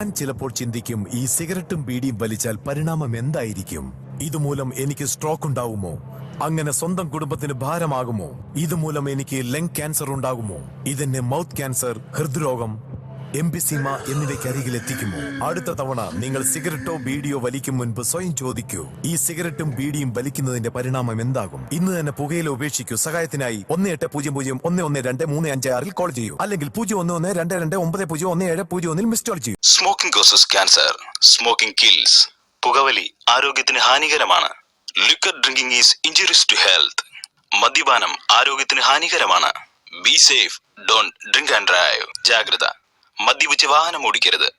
ഞാൻ ചിലപ്പോൾ ചിന്തിക്കും, ഈ സിഗരറ്റും ബീഡിയും വലിച്ചാൽ പരിണാമം എന്തായിരിക്കും? ഇതുമൂലം എനിക്ക് സ്ട്രോക്ക് ഉണ്ടാവുമോ? അങ്ങനെ സ്വന്തം കുടുംബത്തിന് ഭാരമാകുമോ? ഇതുമൂലം എനിക്ക് ലങ് ക്യാൻസർ ഉണ്ടാകുമോ? ഇതെന്നെ മൗത്ത് ക്യാൻസർ, ഹൃദ്രോഗം, എംഫിസീമ എന്നിവയ്ക്ക് അരികിൽ എത്തിക്കുമോ? അടുത്ത തവണ നിങ്ങൾ സിഗരറ്റോ ബീഡിയോ വലിക്കും മുൻപ് സ്വയം ചോദിക്കൂ, ഈ സിഗരറ്റും ബീഡിയും വലിക്കുന്നതിന്റെ പരിണാമം എന്താകും? ഇന്ന് തന്നെ പുകയില ഉപേക്ഷിക്കൂ. സഹായത്തിനായി 1800-112356 കോൾ ചെയ്യൂ, അല്ലെങ്കിൽ 011229011701 മിസ് കോൾ ചെയ്യൂ. Smoking causes cancer, smoking kills. പുകവലി ആരോഗ്യത്തിന് ഹാനികരമാണ്. Liquor drinking is injuries to health. മദ്യപാനം ആരോഗ്യത്തിന് ഹാനികരമാണ്. Be safe, don't drink and drive. ജാഗ്രത, മദ്യപിച്ച് വാഹനം ഓടിക്കരുത്.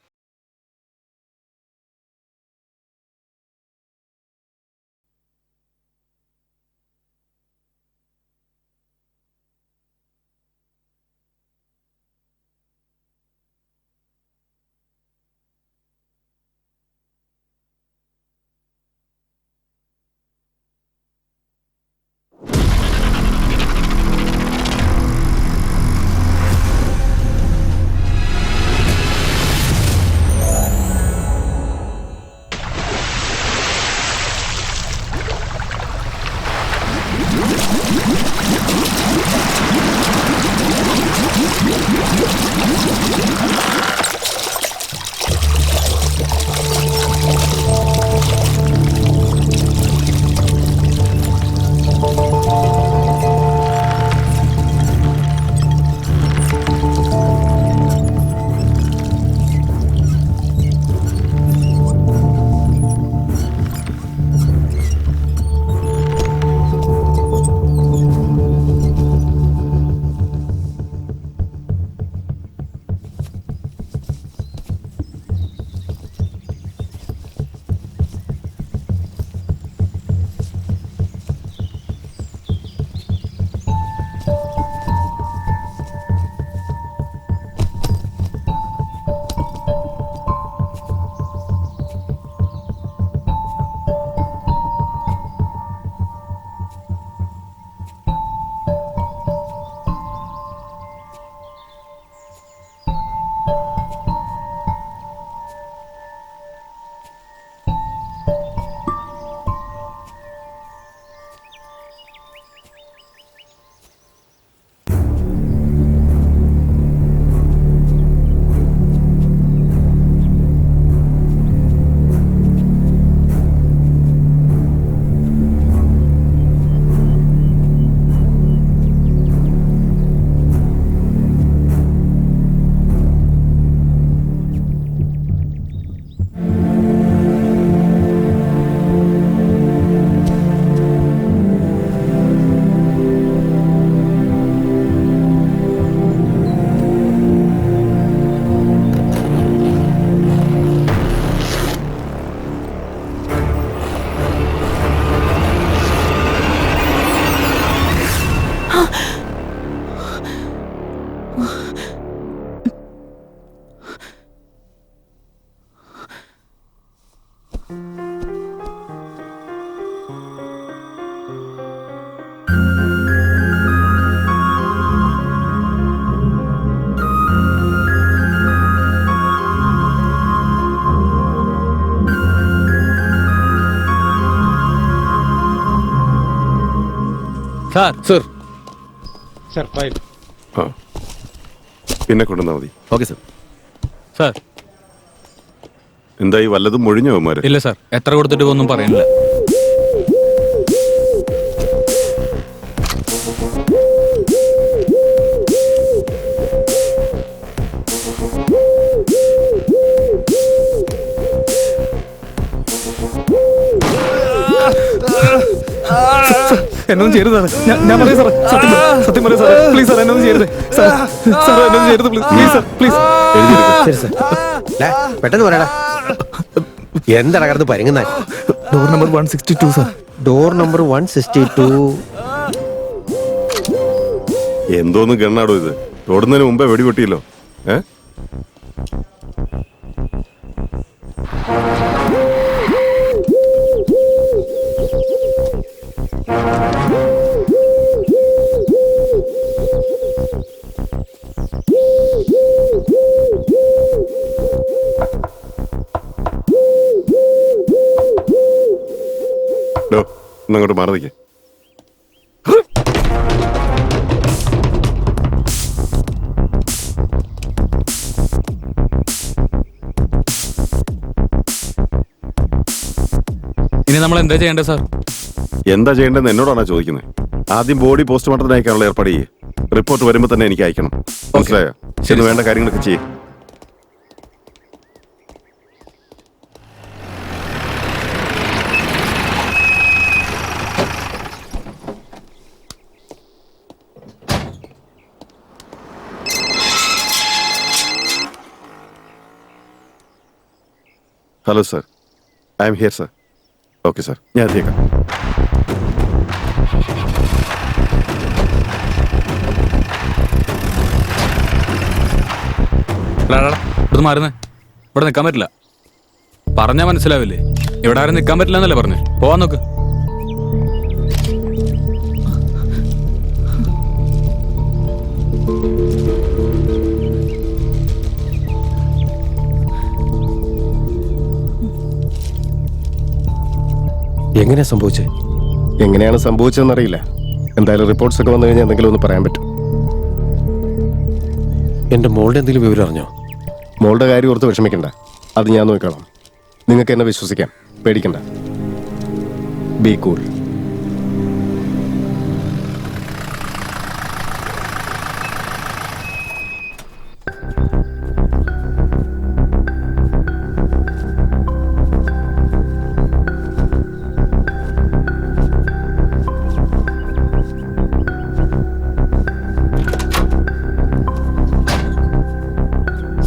സർ ഫയൽ പിന്നെ കൊണ്ടുവന്നാൽ മതി. Okay sir. സാർ എന്തായി, വല്ലതും മൊഴിഞ്ഞവന്മാര്? ഇല്ല സാർ, എത്ര കൊടുത്തിട്ട് ഒന്നും പറയുന്നില്ല. എന്നൊന്നും ചെയ്യരുത് സാറേ, ഞാൻ പറയാം സാറേ, സത്യം പറയാം സാറേ, പ്ലീസ് സാർ എന്നൊന്നും ചെയ്യരുത് സാർ, എന്നൊന്നും ചെയ്യരുത് പ്ലീസ് സാർ, പ്ലീസ്. ശരി സാർ, പെട്ടെന്ന് പറയടാ. എന്താണ് കടന്ന് പരുങ്ങുന്ന? Door number 162 sir. Door number 162. എന്തോന്ന് ഗണ്ണാടോ ഇത്? ഓടുന്നതിന് മുമ്പേ വെടിപൊട്ടിയല്ലോ. ഒന്നങ്ങോട്ട് മാറി നിൽക്കേ. ഇനി നമ്മൾ എന്താ ചെയ്യേണ്ടത് സാർ? എന്താ ചെയ്യേണ്ടതെന്ന് എന്നോടാണോ ചോദിക്കുന്നത്? ആദ്യം ബോഡി പോസ്റ്റ്മോർട്ടത്തിന് അയക്കാനുള്ള ഏർപ്പാട് ചെയ്യേ. റിപ്പോർട്ട് വരുമ്പോൾ തന്നെ എനിക്ക് അയക്കണം. മനസ്സിലായോ? ശരി, വേണ്ട കാര്യങ്ങളൊക്കെ ചെയ്യേ. Hello sir, I am here sir. Okay sir, ഞാൻ എത്തിയേക്കാം. ഇവിടെ മാറുന്നേ, ഇവിടെ നിൽക്കാൻ പറ്റില്ല. പറഞ്ഞാൽ മനസ്സിലാവില്ലേ? ഇവിടെ ആരും നിൽക്കാൻ പറ്റില്ല എന്നല്ലേ പറഞ്ഞു. പോവാൻ നോക്ക്. എങ്ങനെയാ സംഭവിച്ചത്? എങ്ങനെയാണ് സംഭവിച്ചതെന്നറിയില്ല. എന്തായാലും റിപ്പോർട്ട്സ് ഒക്കെ വന്നു കഴിഞ്ഞാൽ എന്തെങ്കിലും ഒന്ന് പറയാൻ പറ്റും. എന്റെ മോളുടെ എന്തെങ്കിലും വിവരം അറിഞ്ഞോ? മോളുടെ കാര്യം ഓർത്ത് വിഷമിക്കണ്ട, അത് ഞാൻ നോക്കണം. നിങ്ങൾക്ക് എന്നെ വിശ്വസിക്കാം, പേടിക്കണ്ട. B cool.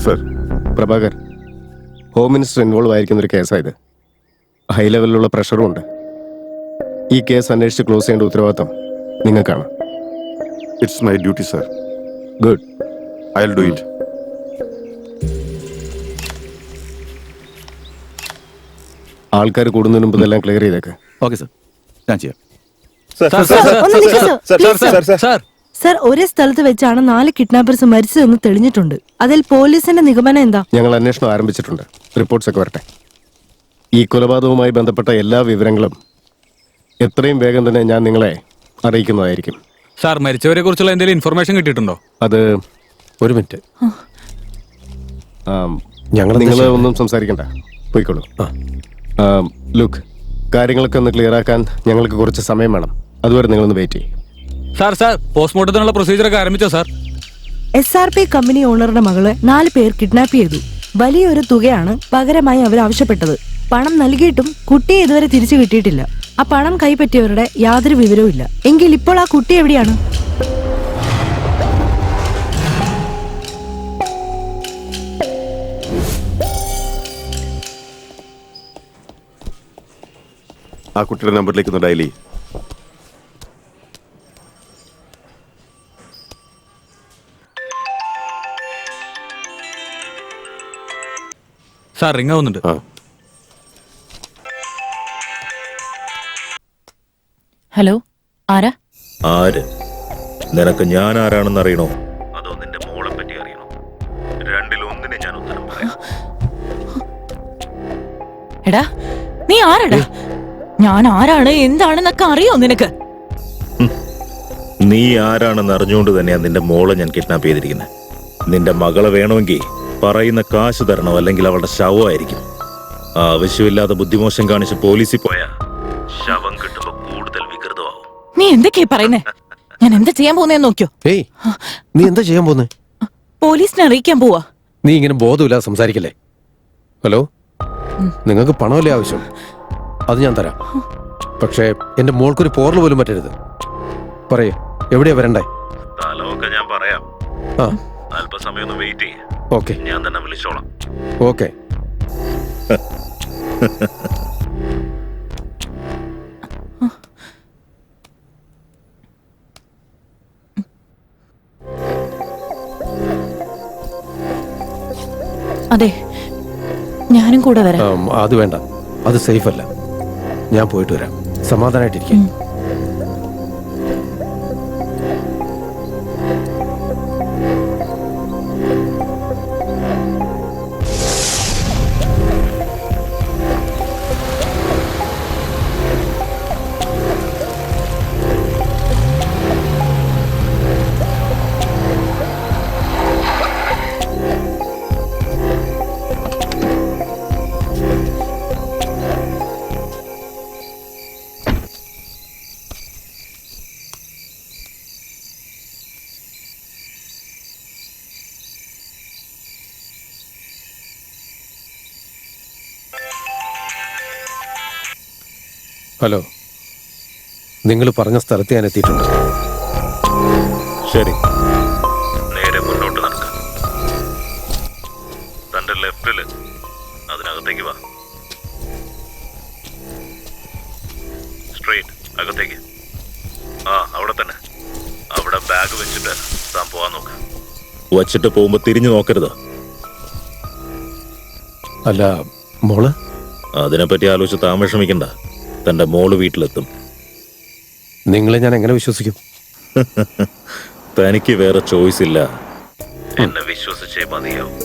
Sir, Prabhakar, home minister involve ആയിരിക്കുന്ന ഒരു കേസായത്. ഹൈ ലെവലിലുള്ള പ്രഷറും ഉണ്ട്. ഈ കേസ് അന്വേഷിച്ച് ക്ലോസ് ചെയ്യേണ്ട ഉത്തരവാദിത്തം നിങ്ങൾക്കാണ്. It's my duty sir. Good. I will do it. ആൾക്കാർ കൂടുന്നതിന് മുമ്പ് ഇതെല്ലാം ക്ലിയർ ചെയ്തേക്ക്. ഓക്കെ സാർ, ഞാൻ ചെയ്യാം. സർ, ഒരേ സ്ഥലത്ത് വെച്ചാണ് 4 കിഡ്നാപ്പേഴ്സ് മരിച്ചതെന്ന് തെളിഞ്ഞിട്ടുണ്ട്. അതിൽ പോലീസിന്റെ നിഗമനം എന്താ? ഞങ്ങൾ അന്വേഷണം ആരംഭിച്ചിട്ടുണ്ട്. റിപ്പോർട്ട്സ് ഒക്കെ വരട്ടെ. ഈ കൊലപാതകവുമായി ബന്ധപ്പെട്ട എല്ലാ വിവരങ്ങളും എത്രയും വേഗം തന്നെ ഞാൻ നിങ്ങളെ അറിയിക്കുന്നതായിരിക്കും. സാർ, മരിച്ചവരെ കുറിച്ചുള്ള എന്തെങ്കിലും ഇൻഫർമേഷൻ കിട്ടിയിട്ടുണ്ടോ? അത് ഒരു മിനിറ്റ്, നിങ്ങൾ ഒന്നും സംസാരിക്കണ്ട, പോയിക്കോളൂ. ലുക്ക്, കാര്യങ്ങളൊക്കെ ഒന്ന് ക്ലിയർ ആക്കാൻ ഞങ്ങൾക്ക് കുറച്ച് സമയം വേണം. അതുവരെ നിങ്ങളൊന്ന് വെയിറ്റ് ചെയ്യും. സാർ, പോസ്റ്റ്മോർട്ടത്തിനുള്ള പ്രൊസീജിയറൊക്കെ ആരംഭിച്ചോ സാർ? SRP കമ്പനി ഓണറുടെ മകളെ 4 പേർ കിഡ്നാപ്പ് ചെയ്തു. വലിയൊരു തുകയാണ് പകരമായി അവർ ആവശ്യപ്പെട്ടത്. പണം നൽകിയിട്ടും കുട്ടിയെ ഇതുവരെ തിരിച്ചു കിട്ടിയിട്ടില്ല. ആ പണം കൈപ്പറ്റിയവരുടെ യാതൊരു വിവരവും ഇല്ല. എങ്കിൽ ഇപ്പോൾ ആ കുട്ടി എവിടെയാണ്? ആ കുട്ടിയുടെ നമ്പറിലേക്ക് ഒന്ന് ഡയൽ ചെയ്യ്. സാർ, റിംഗ് ആവുന്നുണ്ട്. ആ, ഹലോ, ആരാ? ആര്? നിനക്ക് ഞാൻ ആരാണെന്ന് അറിയണോ, അതോ നിന്റെ മോളെ പറ്റി അറിയണോ? രണ്ടിലൊന്നിനെ ഞാൻ ഉത്തരം പറയാം. എടാ, നീ ആരടാ? ഞാൻ ആരാണ് എന്താണെന്നൊക്കെ അറിയോ നിനക്ക്? നീ ആരാണെന്ന് അറിഞ്ഞുകൊണ്ട് തന്നെയാ നിന്റെ മോളെ ഞാൻ കിഡ്നാപ്പ് ചെയ്തിരിക്കുന്നത്. നിന്റെ മകളെ വേണമെങ്കിൽ പറയുന്ന കാശ് തരണോ, അല്ലെങ്കിൽ അവളുടെ ശവമായിരിക്കും. ആവശ്യമില്ലാതെ ബുദ്ധിമോശം കാണിച്ച് പോലീസിൽ പോയാ ശവം കിട്ടുമ്പോ കൂടുതൽ വികൃതമാവും. നീ എന്തൊക്കെയാ പറയുന്നേ? ഞാൻ എന്താ ചെയ്യാൻ പോകുന്നേന്ന് നോക്കിയോ? ഏയ്, നീ എന്താ ചെയ്യാൻ പോന്നെ? പോലീസിനെ അറിയിക്കാൻ പോവാ. നീ ഇങ്ങനെ ബോധമില്ലാതെ സംസാരിക്കല്ലേ. ഹലോ, നിങ്ങൾക്ക് പണമല്ലേ ആവശ്യം? അത് ഞാൻ തരാം. പക്ഷേ എന്റെ മോൾക്കൊരു പോറൽ പോലും പറ്റരുത്. പറയൂ, എവിടെയാ വരണ്ടേ? സ്ഥലമൊക്കെ ഞാൻ പറയാം. ആ, അല്പസമയം ഒന്ന് വെയിറ്റ് ചെയ്യ. ഓക്കെ ഞാൻ തന്നെ വിളിച്ചോളാം. ഓക്കെ. അതെ, ഞാനും കൂടെ വരാം. അത് വേണ്ട, അത് സേഫ് അല്ല. ഞാൻ പോയിട്ട് വരാം. സമാധാനായിട്ടിരിക്കും. ഹലോ, നിങ്ങൾ പറഞ്ഞ സ്ഥലത്ത് ഞാൻ എത്തിയിട്ടുണ്ട്. ശരി, നേരെ മുന്നോട്ട് നടക്കാം. തന്റെ ലെഫ്റ്റില് അതിനകത്തേക്ക് വാ. സ്ട്രെയിറ്റ് അകത്തേക്ക്. അവിടെ തന്നെ. അവിടെ ബാഗ് വെച്ചിട്ട് താൻ പോവാൻ നോക്ക്. വച്ചിട്ട് പോകുമ്പോ തിരിഞ്ഞു നോക്കരുത്. അല്ല, മോള്? അതിനെപ്പറ്റി ആലോചിച്ച് താൻ വിഷമിക്കണ്ട. തന്റെ മോള് വീട്ടിലെത്തും. നിങ്ങളെ ഞാൻ എങ്ങനെ വിശ്വസിക്കും? തനിക്ക് വേറെ ചോയ്സ് ഇല്ല. എന്നെ വിശ്വസിച്ചേ മതിയാവും.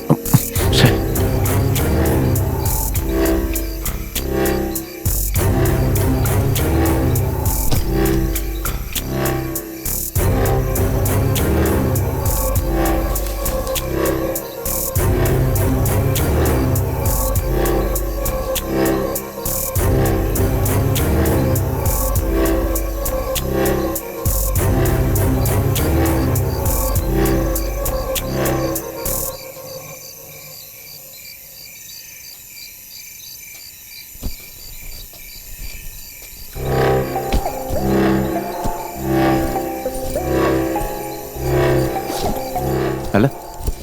അല്ല,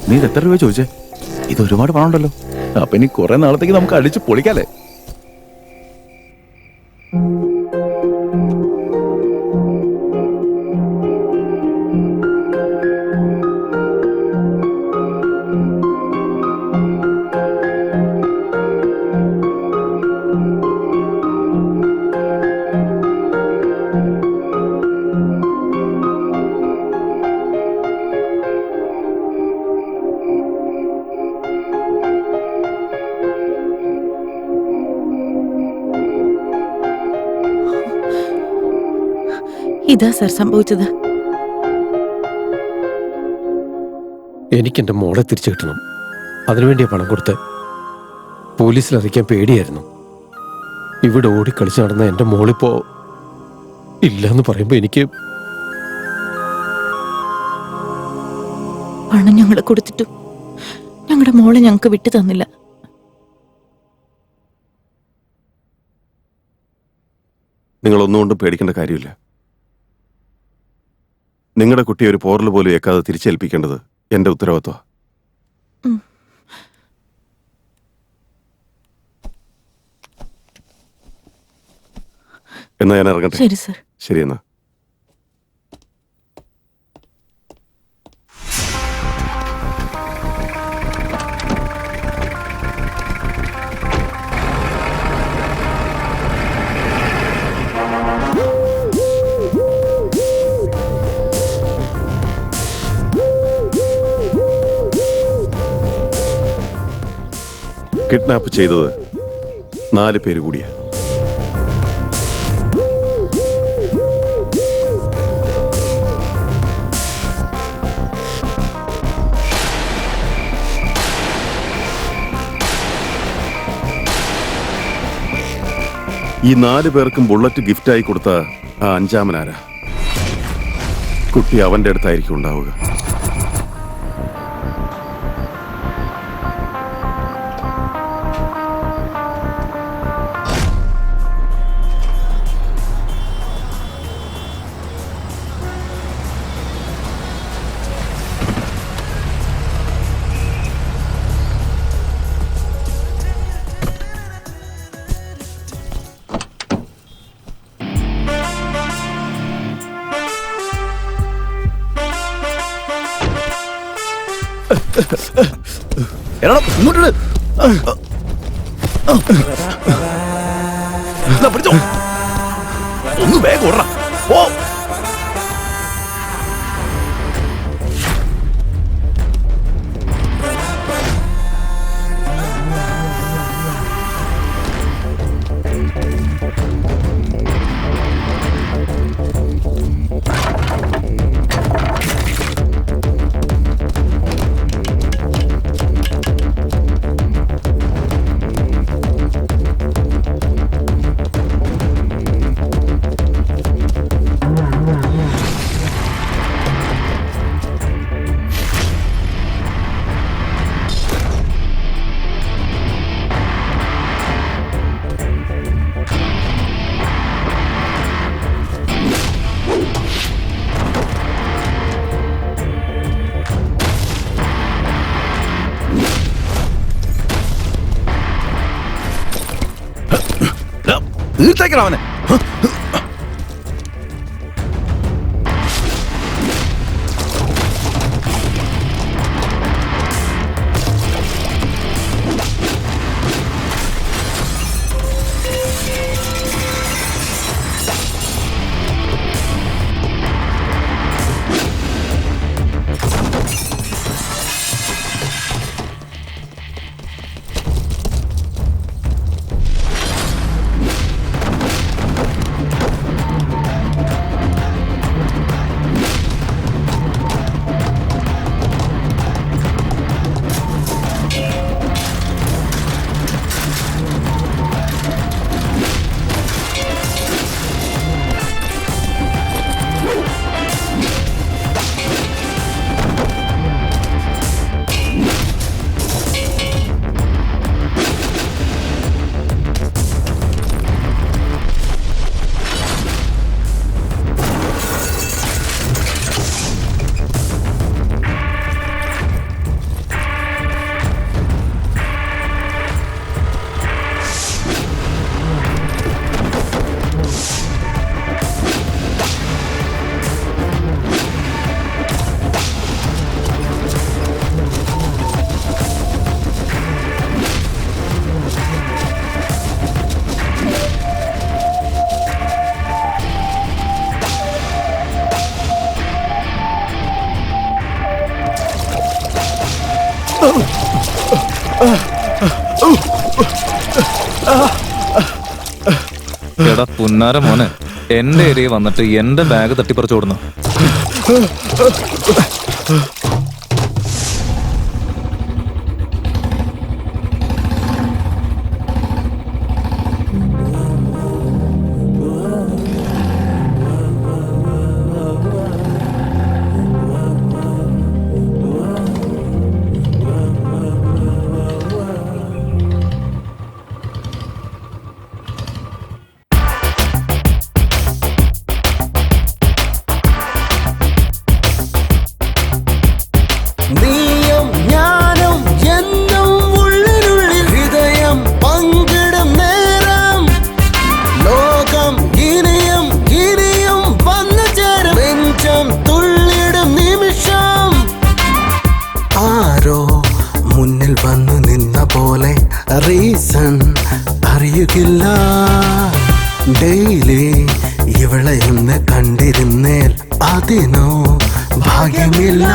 നീ ഇത് എത്ര രൂപ ചോദിച്ചേ? ഇത് ഒരുപാട് പണം ഉണ്ടല്ലോ. അപ്പൊ ഇനി കുറെ നാളത്തേക്ക് നമുക്ക് അടിച്ച് പൊളിക്കാല്ലേ? ഇതാ സർ സംഭവിച്ചത്. എനിക്കെന്റെ മോളെ തിരിച്ചു കിട്ടണം. അതിനുവേണ്ടിയാ പണം കൊടുത്ത്. പോലീസിൽ അറിയിക്കാൻ പേടിയായിരുന്നു. ഇവിടെ ഓടിക്കളിച്ച് നടന്ന എന്റെ മോളിപ്പോ ഇല്ലെന്ന് പറയുമ്പോ എനിക്ക് പണം ഞങ്ങൾ കൊടുത്തിട്ടും ഞങ്ങളുടെ മോളെ ഞങ്ങൾക്ക് വിട്ടു തന്നില്ല. നിങ്ങളൊന്നുകൊണ്ടും പേടിക്കേണ്ട കാര്യമില്ല. നിങ്ങളുടെ കുട്ടി ഒരു പോറൽ പോലും ഏക്കാതെ തിരിച്ചേൽപ്പിക്കേണ്ടത് എന്റെ ഉത്തരവാദിത്വമാണ്. എന്നാ ഞാൻ ഇറങ്ങട്ടെ? ശരി സർ. ശരി എന്നാ. കിഡ്നാപ്പ് ചെയ്തത് 4 പേര് കൂടിയാ. ഈ 4 പേർക്കും ബുള്ളറ്റ് ഗിഫ്റ്റായി കൊടുത്ത ആ 5-മനാരാ? കുട്ടി അവന്റെ അടുത്തായിരിക്കും ഉണ്ടാവുക. ഇങ്ങോട്ട് പിടിച്ചോ. ഒന്ന് വേഗം ഓടണം. ഓ, തീർത്തേക്കണം അവനെ. എടാ പുന്നാര മോനെ, എന്റെ ഏരിയ വന്നിട്ട് എന്റെ ബാഗ് തട്ടിപ്പറിച്ചോടുന്നു. റീസൺ അറിയുകില്ല, ഡെയിലി ഇവളെ ഒന്ന് കണ്ടിരുന്നേൽ അതിനോ ഭാഗ്യമില്ല.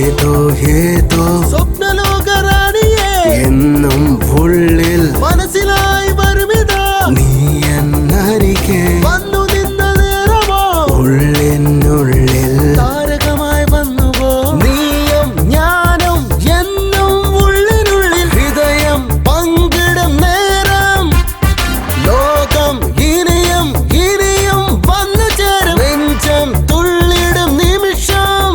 ഏതോ ഏതോ സ്വപ്നലോകറാണിയെ എന്നും ഉള്ളിൽ മനസ്സിലായി വരുമിതാ. നീ എന്നരികെ വന്നു നിന്ന നേരമോ ഉള്ളിനുള്ളിൽ താരകമായി വന്നുവോ. നീയും ഞാനും എന്നും ഉള്ളിനുള്ളിൽ ഹൃദയം പങ്കിടും നേരം. ലോകം ഇനിയും ഇനിയും വന്നു ചേരും, നെഞ്ചം തുള്ളിടും നിമിഷം.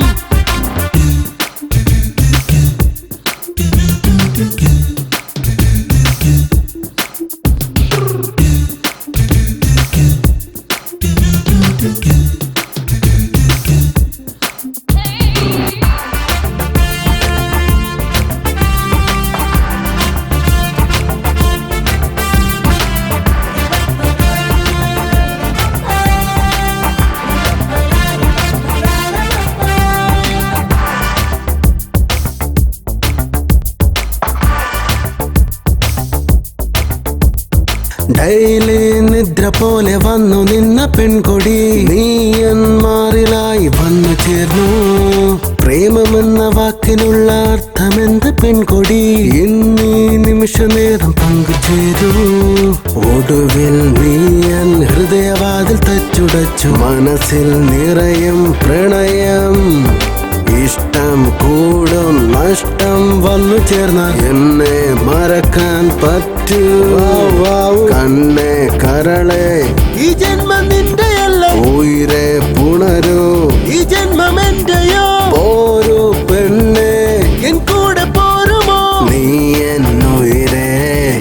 ഡെയിലി നിദ്ര പോലെ വന്നു നിന്ന പെൺകൊടി നീയന്മാരിലായി വന്നു ചേർന്നു. പ്രേമമെന്ന വാക്കിനുള്ള അർത്ഥമെന്ത് പെൺകൊടി ഇന്നീ നിമിഷ നേരം പങ്കുചേരൂ. ഒടുവിൽ നീയൻ ഹൃദയവാതിൽ തച്ചുടച്ചു. മനസ്സിൽ നിറയും പ്രണയം, ഇഷ്ടം കൂടും നഷ്ടം വന്നു ചേർന്ന എന്നെ മറക്കാൻ പറ്റൂ. കണ്ണേ കരളെ ഈ ജന്മം നിന്റെയല്ല, ഉയരെ പുണരൂ ഈ ജന്മം എന്റെയോ. പോരൂ പെണ്ണെ എൻ കൂടെ പോരുമോ, നീ എന്നുയരെ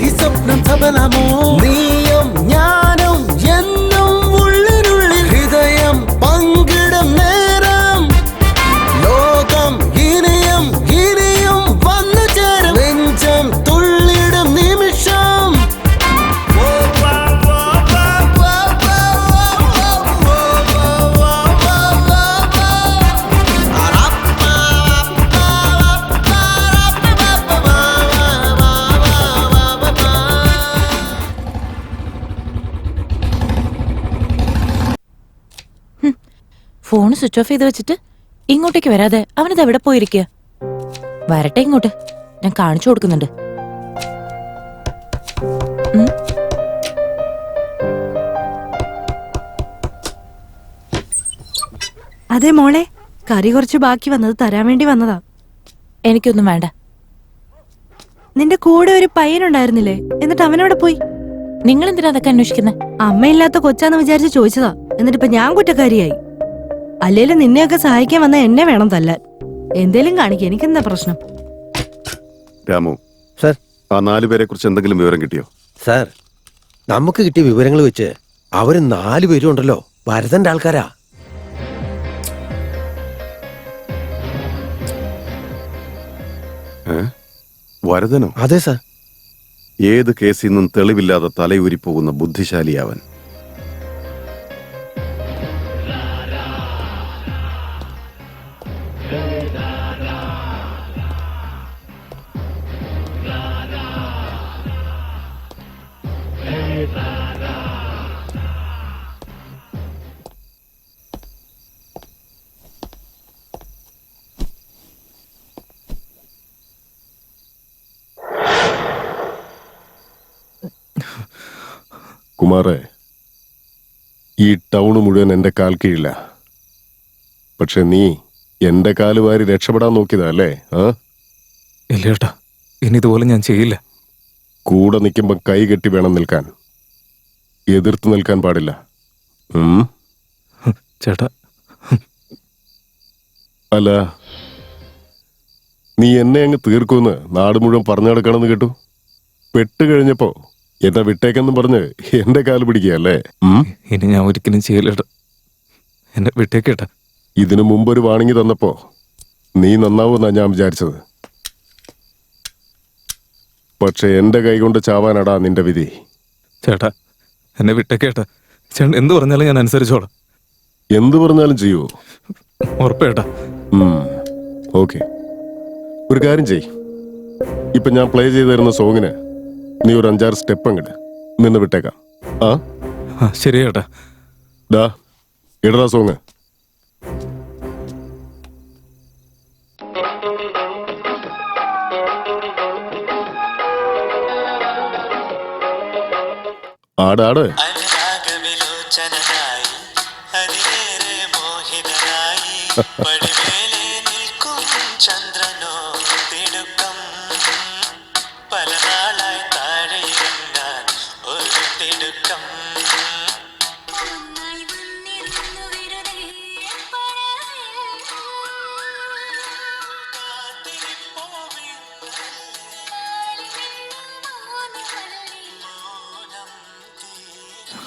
ഈ സ്വപ്നം സഫലമോ. നീയും ഞാനും എന്നും ഉള്ളിനുള്ളിൽ ഹൃദയം പങ്കിടും നേരം. ലോകം ഇനിയും ഇനിയും വന്നു ചേരും, നെഞ്ചം തുള്ളിടും നിമിഷം. ഫോൺ സ്വിച്ച് ഓഫ് ചെയ്ത് വെച്ചിട്ട് ഇങ്ങോട്ടേക്ക് വരാതെ അവനത് എവിടെ പോയിരിക്കുക? വരട്ടെ ഇങ്ങോട്ട്, ഞാൻ കാണിച്ചു കൊടുക്കുന്നുണ്ട്. അതെ മോളെ, കറി കുറച്ച് ബാക്കി വന്നത് തരാൻ വേണ്ടി വന്നതാ. എനിക്കൊന്നും വേണ്ട. നിന്റെ കൂടെ ഒരു പയ്യനുണ്ടായിരുന്നില്ലേ, എന്നിട്ട് അവനവിടെ പോയി? നിങ്ങൾ എന്തിനാ അതൊക്കെ അന്വേഷിക്കുന്നത്? അമ്മയില്ലാത്ത കൊച്ചാന്ന് വിചാരിച്ച് ചോദിച്ചതാ, എന്നിട്ടിപ്പൊ ഞാൻ കുറ്റക്കാരിയായി. അല്ലേലും നിന്നെയൊക്കെ സഹായിക്കാൻ വന്ന എന്നെ വേണം തല്ലാൻ. എന്തേലും കാണിക്ക, എനിക്കെന്താ പ്രശ്നം? രാമു സാർ. ആ 4 പേരെ കുറിച്ച് എന്തെങ്കിലും വിവരം കിട്ടിയോ? സാർ, നമുക്ക് കിട്ടിയ വിവരങ്ങൾ വെച്ച് അവര് 4 പേരും ഉണ്ടല്ലോ ഭരതന്റെ ആൾക്കാരാ. വരദനോ? അതെ സാർ. ഏത് കേസിൽ നിന്നും തെളിവില്ലാതെ തലയൂരിപ്പോകുന്ന ബുദ്ധിശാലിയാവൻ. കുമാറേ, ഈ ടൗണ് മുഴുവൻ എന്റെ കാൽ കീഴില്ല. പക്ഷെ നീ എന്റെ കാല് വാരി രക്ഷപ്പെടാൻ നോക്കിയതാ അല്ലേ? ഇല്ല ചേട്ടാ, ഇനി ഇതുപോലെ ഞാൻ ചെയ്യില്ല. കൂടെ നിൽക്കുമ്പോ കൈ കെട്ടി വേണം നിൽക്കാൻ, എതിർത്ത് നിൽക്കാൻ പാടില്ല. ചേട്ടാ, അല്ല, നീ എന്നെ അങ്ങ് തീർക്കുമെന്ന് നാട് മുഴുവൻ പറഞ്ഞു നടക്കണമെന്ന് കേട്ടു. പെട്ട് കഴിഞ്ഞപ്പോ എന്നെ വിട്ടേക്കെന്നും പറഞ്ഞ് എന്റെ കാല് പിടിക്കുകയല്ലേ? ഇനി ഞാൻ ഒരിക്കലും ചെയ്യില്ലേട്ടാ, എന്നെ വിട്ടേക്കേട്ടാ. ഇതിനു മുമ്പൊരു വാണിംഗ് തന്നപ്പോ നീ നന്നാവുമെന്നാ ഞാൻ വിചാരിച്ചത്. പക്ഷെ എന്റെ കൈകൊണ്ട് ചാവാനടാ നിന്റെ വിധി. ചേട്ടാ, എന്നെ വിട്ടേക്കേട്ടാ. ചേട്ടൻ എന്ത് പറഞ്ഞാലും ഞാൻ അനുസരിച്ചോളാം. എന്ത് പറഞ്ഞാലും ചെയ്യുവോ? ഉറപ്പേട്ടാ. ഓക്കെ, ഒരു കാര്യം ചെയ്. ഇപ്പൊ ഞാൻ പ്ലേ ചെയ്ത് തരുന്ന സോങ്ങിന് നീ ഒരു 5-6 സ്റ്റെപ്പ് അങ്ങോട്ട് നിന്ന് വിട്ടേക്കാം. ശരി ചേട്ടാ. ഡാ, ഇടറാ സോങ്. ആടാട്.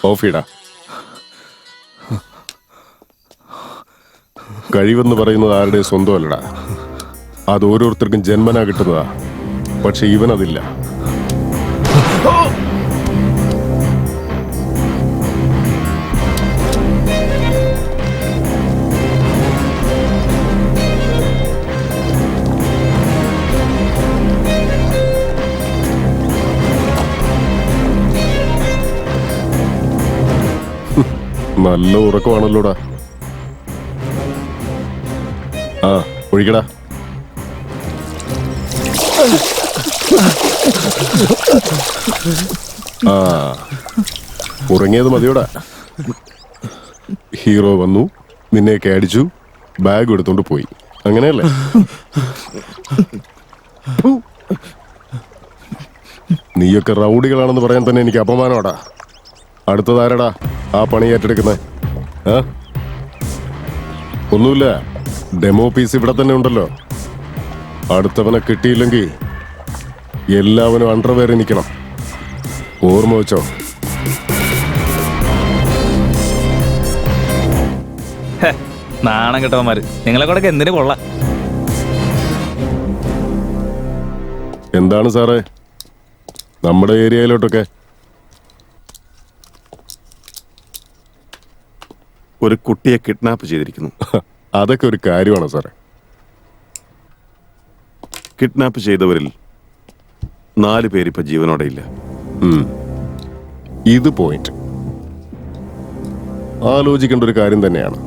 ഓഫിടാ. കഴിവെന്ന് പറയുന്നത് ആരുടെ സ്വന്തമല്ലടാ, അത് ഓരോരുത്തർക്കും ജന്മനാ കിട്ടുന്നതാ. പക്ഷെ ഇവനതില്ല. നല്ല ഉറക്കമാണല്ലോടാ. ഒഴിക്കടാ. ഉറങ്ങിയത് മതിയോടാ. ഹീറോ വന്നു, നിന്നെയൊക്കെ അടിച്ചു, ബാഗ് എടുത്തോണ്ട് പോയി, അങ്ങനെയല്ലേ? നീയൊക്കെ റൗഡികളാണെന്ന് പറയാൻ തന്നെ എനിക്ക് അപമാനമാടാ. അടുത്തതാരടാ ആ പണി ഏറ്റെടുക്കുന്നത്? ഒന്നുമില്ല, ഡെമോ പീസ് ഇവിടെ തന്നെ ഉണ്ടല്ലോ. അടുത്തവനെ കിട്ടിയില്ലെങ്കിൽ എല്ലാവനും അണ്ടർവെയർ നിൽക്കണം. ഓർമ്മ വെച്ചോ. നാണം കെട്ടവന്മാര്, നിങ്ങളെ കൂടെ എന്തിനു കൊള്ളാം. എന്താണ് സാറേ നമ്മുടെ ഏരിയയിലോട്ടൊക്കെ? ഒരു കുട്ടിയെ കിഡ്നാപ്പ് ചെയ്തിരിക്കുന്നു. അതൊക്കെ ഒരു കാര്യമാണോ സാറേ? കിഡ്നാപ്പ് ചെയ്തവരിൽ 4 പേരിപ്പോ ജീവനോടെ ഇല്ല. ഇത് പോയിന്റ് ആലോചിക്കേണ്ട ഒരു കാര്യം തന്നെയാണ്.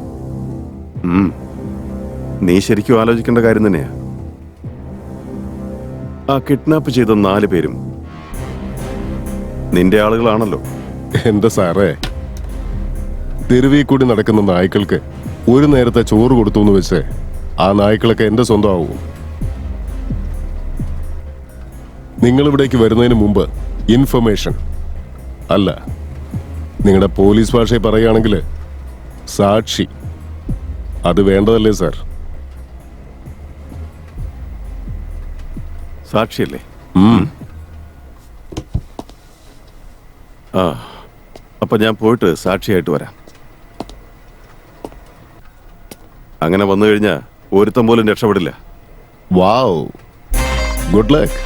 നീ ശരിക്കും ആലോചിക്കേണ്ട കാര്യം തന്നെയാ. ആ കിഡ്നാപ്പ് ചെയ്ത 4 പേരും നിന്റെ ആളുകളാണല്ലോ. എന്റെ സാറേ, തെരുവീ കൂടി നടക്കുന്ന നായ്ക്കൾക്ക് ഒരു നേരത്തെ ചോറ് കൊടുത്തു എന്ന് വെച്ച് ആ നായ്ക്കളൊക്കെ എന്റെ സ്വന്തമാവും. നിങ്ങളിവിടേക്ക് വരുന്നതിന് മുമ്പ് ഇൻഫർമേഷൻ അല്ല, നിങ്ങളുടെ പോലീസ് ഭാഷയിൽ പറയുകയാണെങ്കിൽ സാക്ഷി, അത് വേണ്ടതല്ലേ സാർ? സാക്ഷിയല്ലേ? ആ, അപ്പൊ ഞാൻ പോയിട്ട് സാക്ഷിയായിട്ട് വരാം. അങ്ങനെ വന്നു കഴിഞ്ഞാ ഒരുത്തം പോലും രക്ഷപ്പെടില്ല. Wow, good luck.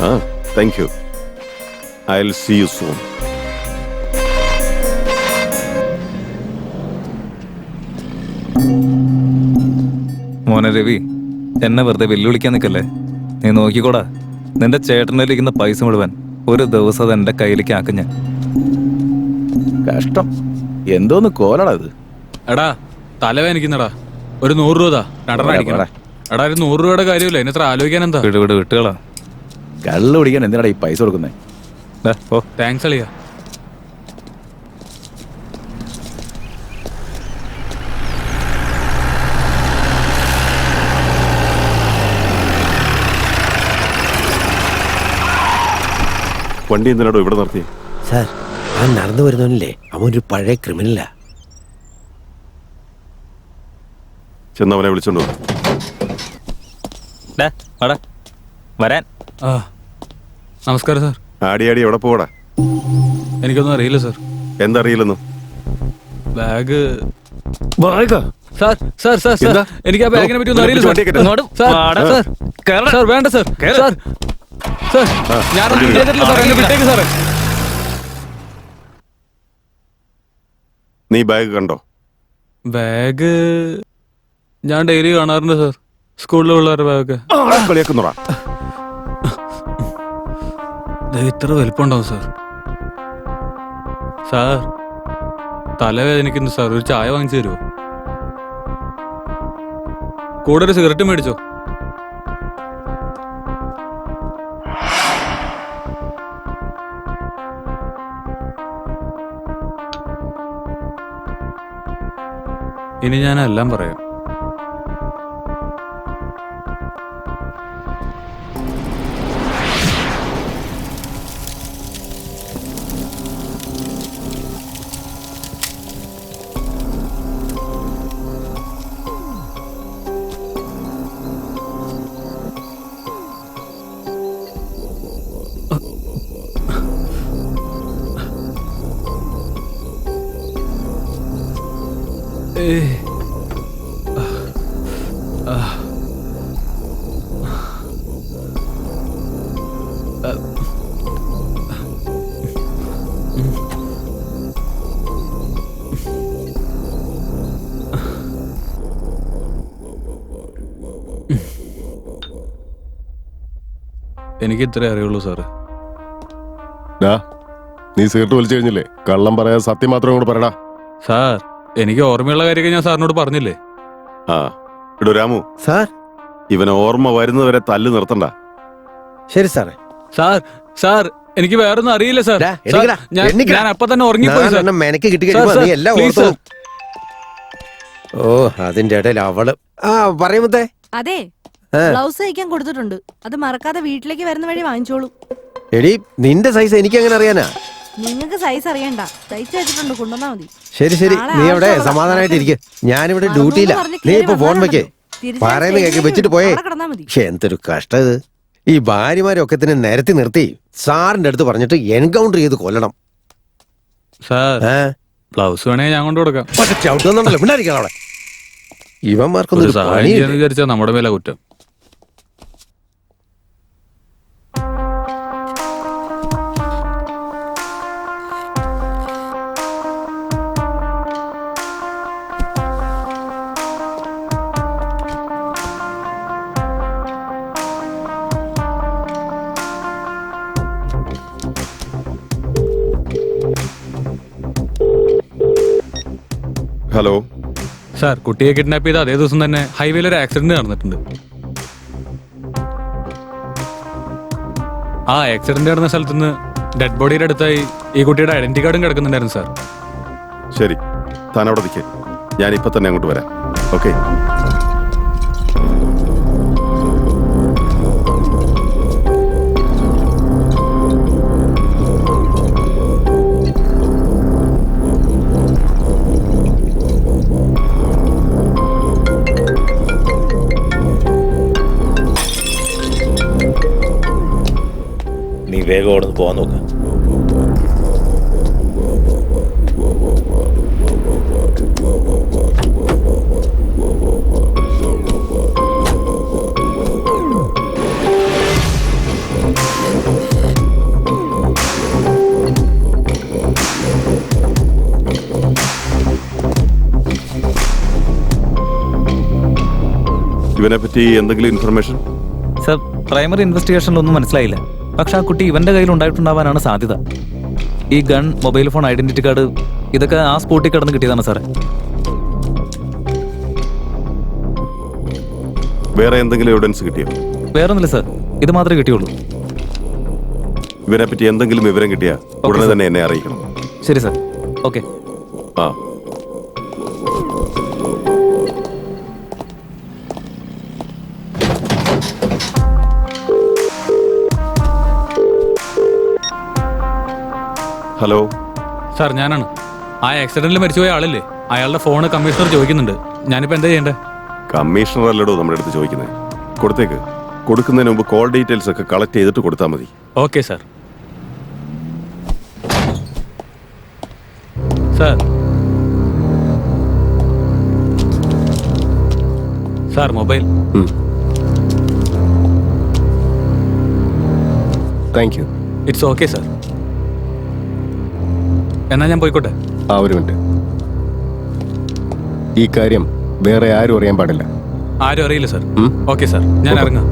ആ, thank you. I will see you soon. മോനെ രവി, എന്നെ വെറുതെ വെല്ലുവിളിക്കാൻ നിൽക്കല്ലേ. നീ നോക്കിക്കോടാ, നിന്റെ ചേട്ടനിരിക്കുന്ന പൈസ മുഴുവൻ ഒരു ദിവസം അത് എന്റെ കയ്യിലേക്ക് ആക്കും ഞാൻ. കഷ്ടം, എന്തോന്ന് കോലടാ ഇത്. എടാ തലവേനിക്കുന്നടാ, ഒരു 100 രൂപ നടനടിക്കണം. എടാ ഒരു 100 രൂപയുടെ കാര്യമില്ല, എന്നെ എത്ര ആലോചിക്കാൻ എന്താ? വിട്ടുകളാ. കള്ള് പിടിക്കാൻ എന്തിനാടാ ഈ പൈസ കൊടുക്കുന്നേ? ഓ താങ്ക്സ് അളിയാ. വണ്ടി എന്തിനാടോ ഇവിടെ നിർത്തി? സാർ, ആ നടന്നു വരുന്നവനല്ലേ, അവൻ ഒരു പഴയ ക്രിമിനലാ. ചെന്ന് അവനെ വിളിച്ചോണ്ടോ. വരാൻ. ആ നമസ്കാരം സാർ. ആടി എവിടെ പോടാ? എനിക്കൊന്നും അറിയില്ല സാർ. എന്തറിയില്ലെന്നു? Bag sir sir sir sir എനിക്ക് ആ ബാഗിനെ പറ്റി ഒന്നും അറിയില്ല സാർ. സാർ വേണ്ട സാർ. സാർ സാർ ഞാനൊന്നും ചെയ്തിട്ടില്ല സാർ, എന്നെ വിട്ടേക്ക് സാറേ. നീ ബാഗ് കണ്ടോ? ബാഗ് ഞാൻ ഡെയിലി കാണാറുണ്ട് സാർ, സ്കൂളിലെ പിള്ളേരുടെ ബാഗൊക്കെ. കളിയാക്കുന്നുടാ. ഇത്ര വലിപ്പമുണ്ടാവും സാർ. സാർ തലവേദനിക്കുന്നു സാർ, ഒരു ചായ വാങ്ങിച്ചു തരുമോ? കൂടെ ഒരു സിഗരറ്റ് മേടിച്ചോ? ഇനി ഞാൻ എല്ലാം പറയാം. എനിക്ക് ഇത്രേ അറിയുള്ളൂ സാറ്. നീ സിഗരറ്റ് വലിച്ചു കഴിഞ്ഞില്ലേ? കള്ളം പറയാൻ സത്യം മാത്രം കൂടെ പറയടാ. സാർ എനിക്ക് ഓർമ്മയുള്ള കാര്യമൊക്കെ ഞാൻ സാറിനോട് പറഞ്ഞില്ലേ? ആ ഇടോ രാമു സാർ, ഇവനെ ഓർമ്മ വരുന്നവരെ തല്ല് നിർത്തണ്ട. ശരി സാറേ. സാർ സാർ എനിക്ക് വേറൊന്നും അറിയില്ല സാർ. ഞാൻ അപ്പൊ തന്നെ ഉറങ്ങിപ്പോയി സാർ. മെനക്ക് കിട്ടി സാർ, സാർ, നീ എല്ലാം please ഓർത്തു. ഓ, അതിന്റെ ഇടയിൽ അവള് പറയുമ്പത്തേ. അതെ, ബ്ലൗസ് തയ്ക്കാൻ കൊടുത്തിട്ടുണ്ട്, അത് മറക്കാതെ വീട്ടിലേക്ക് വരുന്ന വഴി വാങ്ങിച്ചോളൂ. എടി, നിന്റെ സൈസ് എനിക്ക് എങ്ങനെ അറിയാനാ? നിങ്ങൾക്ക് സൈസ് അറിയണ്ട, തയ്ച്ചു വെച്ചിട്ടുണ്ട്, കൊണ്ടുവന്നാ മതി. ശരി ശരി, നീ അവിടെ സമാധാനമായിട്ട് ഇരിക്കെ. ഞാനിവിടെ ഡ്യൂട്ടിയില്ല. നീ ഇപ്പൊ ഫോൺ വെക്കേ, പറയുന്ന കേക്ക് വെച്ചിട്ട് പോയേ. എന്തൊരു കഷ്ടം ഇത്. ഈ ഭാര്യമാരൊക്കെ തന്നെ നിരത്തി നിർത്തി സാറിന്റെ അടുത്ത് പറഞ്ഞിട്ട് എൻകൗണ്ടർ ചെയ്ത് കൊല്ലണം. സാർ ബ്ലൗസ് വേണേ ഞാൻ കൊണ്ടു കൊടുക്കാം. ചവിട്ടുന്നുണ്ടല്ലോ, പിന്നായിരിക്കണം അവിടെ. ഇവന്മാർക്കൊന്നും സഹായം ചെയ്യാന്ന് വിചാരിച്ചാ നമ്മുടെ മേലെ കുറ്റം. ഹലോ സാർ കുട്ടിയെ കിഡ്നാപ്പ് ചെയ്ത അതേ ദിവസം തന്നെ ഹൈവേയിൽ ഒരു ആക്സിഡന്റ് നടന്നിട്ടുണ്ട്. ആ ആക്സിഡന്റ് നടന്ന സ്ഥലത്ത് നിന്ന് ഡെഡ് ബോഡിയുടെ അടുത്തായി ഈ കുട്ടിയുടെ ഐഡന്റിറ്റി കാർഡും കിടക്കുന്നുണ്ടായിരുന്നു സാർ. ശരി, താൻ അവിടെ നിൽക്കേ, ഞാൻ ഇപ്പൊ തന്നെ അങ്ങോട്ട് വരാം. ഓക്കെ. നീ വേഗം അവിടെ നിന്ന് പോകാൻ നോക്ക്. ഇവനെ പറ്റി എന്തെങ്കിലും ഇൻഫർമേഷൻ? സർ, പ്രൈമറി ഇൻവെസ്റ്റിഗേഷനിലൊന്നും മനസ്സിലായില്ല. പക്ഷെ ആ കുട്ടി ഇവന്റെ കയ്യിൽ ഉണ്ടായിട്ടുണ്ടാവാനാണ് സാധ്യത. ഈ gun, mobile phone, identity card ഇതൊക്കെ ആ സ്പോട്ടിൽ കിടന്ന് കിട്ടിയതാണ് സാറേ. വേറെ എന്തെങ്കിലും എവിഡൻസ് കിട്ടിയോ? വേറൊന്നുമില്ല സാർ, ഇത് മാത്രമേ കിട്ടിയുള്ളൂ. ഇവനെ പറ്റി എന്തെങ്കിലും വിവരം കിട്ടിയാ ഉടനെ തന്നെ എന്നെ അറിയിക്കണം. ശരി സാർ. ഓക്കെ. ആ. ഹലോ സാർ, ഞാനാണ്. ആ ആക്സിഡന്റിൽ മരിച്ചുപോയ ആളല്ലേ? അയാളുടെ ഫോണ് കമ്മീഷണർ ചോദിക്കുന്നുണ്ട്. ഞാനിപ്പോ എന്താ ചെയ്യണ്ടേ? കമ്മീഷണർ അല്ലടോ നമ്മുടെ അടുത്ത് ചോദിക്കുന്നത്. കൊടുത്തേക്ക്. കൊടുക്കുന്നതിന് മുമ്പ് കോൾ ഡീറ്റെയിൽസ് ഒക്കെ കളക്ട് ചെയ്തിട്ട് കൊടുത്താൽ മതി. Okay sir. Sir mobile. Thank you. It's okay sir. എന്നാ ഞാൻ പോയിക്കോട്ടെ? ആ, ഒരു മിനിറ്റ്. ഈ കാര്യം വേറെ ആരും അറിയാൻ പാടില്ല. ആരും അറിയില്ല സാർ. ഓക്കെ സാർ, ഞാൻ ഇറങ്ങാം.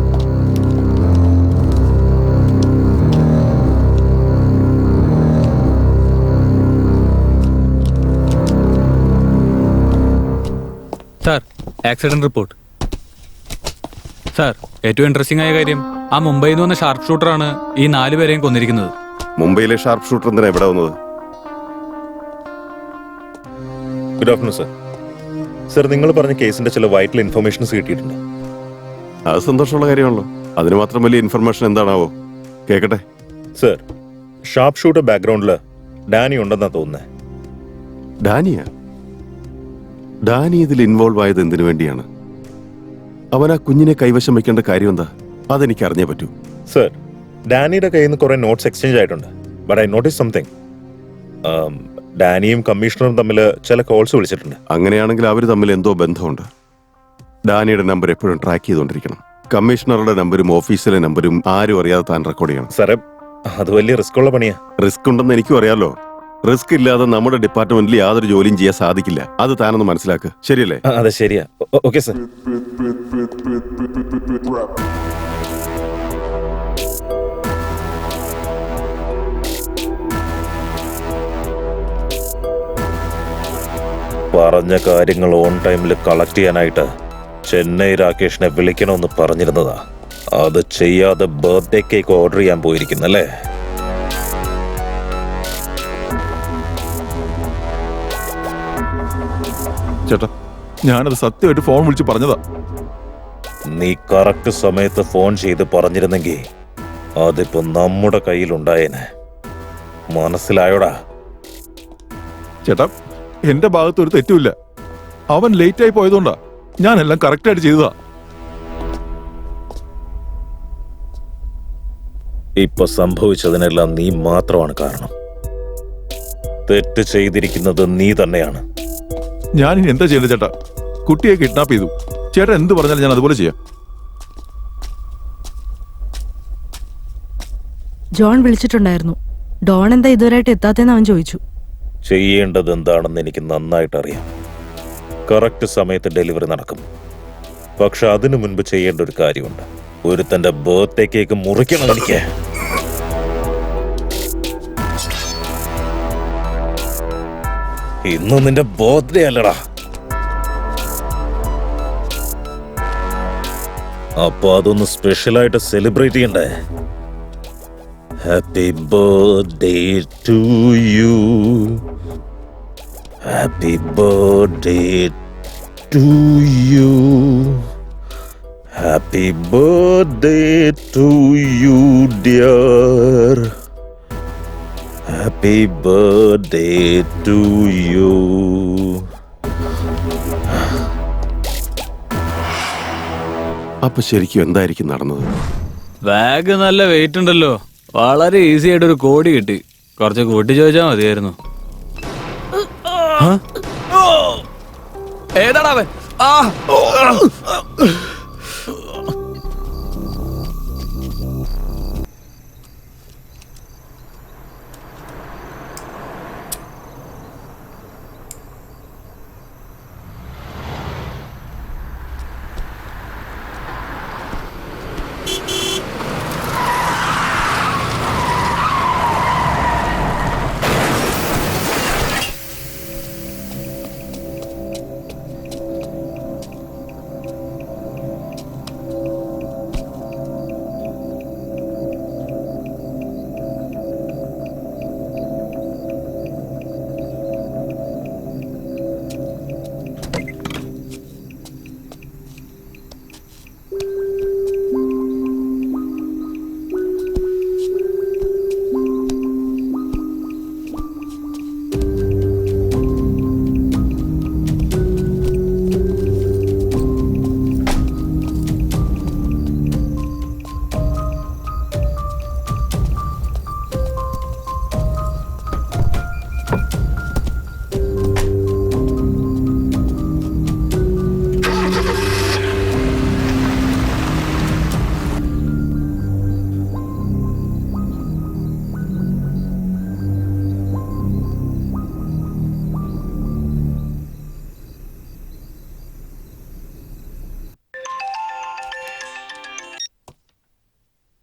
Sir, accident report. സാർ, ഏറ്റവും ഇൻട്രസ്റ്റിംഗ് ആയ കാര്യം, ആ മുംബൈയിൽ നിന്ന് വന്ന ഷാർപ്പ് ഷൂട്ടറാണ് ഈ 4 പേരെയും കൊന്നിരിക്കുന്നത്. മുംബൈയിലെ ഷാർപ്പ് ഷൂട്ടർ എന്തിനാ എവിടെ വന്നത്? Good afternoon sir. സർ, നിങ്ങൾ പറഞ്ഞ കേസിന്റെ ചില വൈറ്റൽ ഇൻഫർമേഷൻസ് കിട്ടിയിട്ടുണ്ട്. അത് സന്തോഷമുള്ള കാര്യമാണല്ലോ. അതിന് മാത്രം വലിയ ഇൻഫർമേഷൻ എന്താണാവോ? കേക്കട്ടെ. സർ, ഷാർപ്പ് ഷൂട്ടർ ബാക്ക്ഗ്രൗണ്ടില് ഡാനി ഉണ്ടെന്നാ തോന്നുന്നത്. ഡാനിയ? ഡാനി ഇതിൽ ഇൻവോൾവ് ആയത് എന്തിനു വേണ്ടിയാണ്? അവൻ ആ കുഞ്ഞിനെ കൈവശം വെക്കേണ്ട കാര്യം എന്താ? അതെനിക്ക് അറിഞ്ഞേ പറ്റൂ. സർ, ഡാനിയുടെ കയ്യിൽ നിന്ന് കുറെ നോട്ട്സ് എക്സ്ചേഞ്ച് ആയിട്ടുണ്ട്. But I notice something. ഡാനിയും കമ്മീഷണറും തമ്മിൽ ചില കോൾസ് വിളിച്ചിട്ടുണ്ട്. അങ്ങനെയാണെങ്കിൽ അവർ തമ്മിൽ എന്തോ ബന്ധമുണ്ട്. ഡാനിയുടെ നമ്പർ എപ്പോഴും ട്രാക്ക് ചെയ്തുകൊണ്ടിരിക്കണം. കമ്മീഷണറുടെ നമ്പരും ഓഫീസിലെ നമ്പരും ആരും അറിയാതെ താൻ റെക്കോർഡ് ചെയ്യണം. സാറേ, അത് വലിയ റിസ്ക് ഉള്ള പണിയാ. റിസ്ക് ഉണ്ടെന്ന് എനിക്കും അറിയാലോ. റിസ്ക് ഇല്ലാതെ നമ്മുടെ ഡിപ്പാർട്ട്മെന്റിൽ യാതൊരു ജോലിയും ചെയ്യാൻ സാധിക്കില്ല. അത് താനൊന്ന് മനസ്സിലാക്കുക. ശരിയല്ലേ? അതെ, ശരിയാ. Okay sir. പറഞ്ഞ കാര്യങ്ങൾ ഓൺ ടൈമിൽ കളക്ട് ചെയ്യാനായിട്ട് ചെന്നൈ രാകേഷിനെ വിളിക്കണമെന്ന് പറഞ്ഞിരുന്നതാ. അത് ചെയ്യാതെ ബർത്ത്ഡേ കേക്ക് ഓർഡർ ചെയ്യാൻ പോയിരിക്കുന്നല്ലേ? ചേട്ടാ, ഞാനത് സത്യമായിട്ട് ഫോൺ വിളിച്ച് പറഞ്ഞതാ. നീ കറക്റ്റ് സമയത്ത് ഫോൺ ചെയ്ത് പറഞ്ഞിരുന്നെങ്കിൽ അതിപ്പോ നമ്മുടെ കയ്യിലുണ്ടായേനെ. മനസ്സിലായോടാ? ചേട്ടാ, എന്റെ ഭാഗത്ത് ഒരു തെറ്റുമില്ല. അവൻ ലേറ്റ് ആയി പോയതുകൊണ്ടാ. ഞാനെല്ലാം കറക്റ്റ് ആയിട്ട് ചെയ്തതാ. ഇപ്പൊ സംഭവിച്ചതിനെല്ലാം നീ മാത്രമാണ് കാരണം. തെറ്റ് ചെയ്തിരിക്കുന്നത് നീ തന്നെയാണ്. ഞാനിനി എന്താ ചെയ്യേണ്ടത് ചേട്ടാ? കുട്ടിയെ കിഡ്നാപ്പ് ചെയ്തു. ചേട്ടൻ എന്ത് പറഞ്ഞാലും ഞാൻ അതുപോലെ ചെയ്യാം. ജോൺ വിളിച്ചിട്ടുണ്ടായിരുന്നു. ഡോൺ എന്താ ഇതുവരെയായിട്ട് എത്താത്തെന്ന് അവൻ ചോദിച്ചു. ചെയ്യേണ്ടത് എന്താണെന്ന് എനിക്ക് നന്നായിട്ട് അറിയാം. കറക്റ്റ് സമയത്ത് ഡെലിവറി നടക്കും. പക്ഷെ അതിനു മുൻപ് ചെയ്യേണ്ട ഒരു കാര്യമുണ്ട്. ഒരുത്തന്റെ ബർത്ത്ഡേ കേക്ക് മുറിക്കണം എനിക്ക്. ഇന്ന് നിന്റെ ബർത്ത്ഡേ അല്ലടാ. അപ്പൊ അതൊന്ന് സ്പെഷ്യലായിട്ട് സെലിബ്രേറ്റ് ചെയ്യണ്ടേ? Happy birthday to you, happy birthday to you, happy birthday to you dear, happy birthday to you. അപ്പൊ ശരിക്കും എന്തായിരിക്കും നടന്നത്? ബാഗ് നല്ല വെയിറ്റ് ഉണ്ടല്ലോ. വളരെ ഈസി ആയിട്ട് ഒരു കോടി കിട്ടി. കുറച്ച് കൂട്ടി ചോദിച്ചാൽ മതിയായിരുന്നു. ഏതാടാ അവൻ?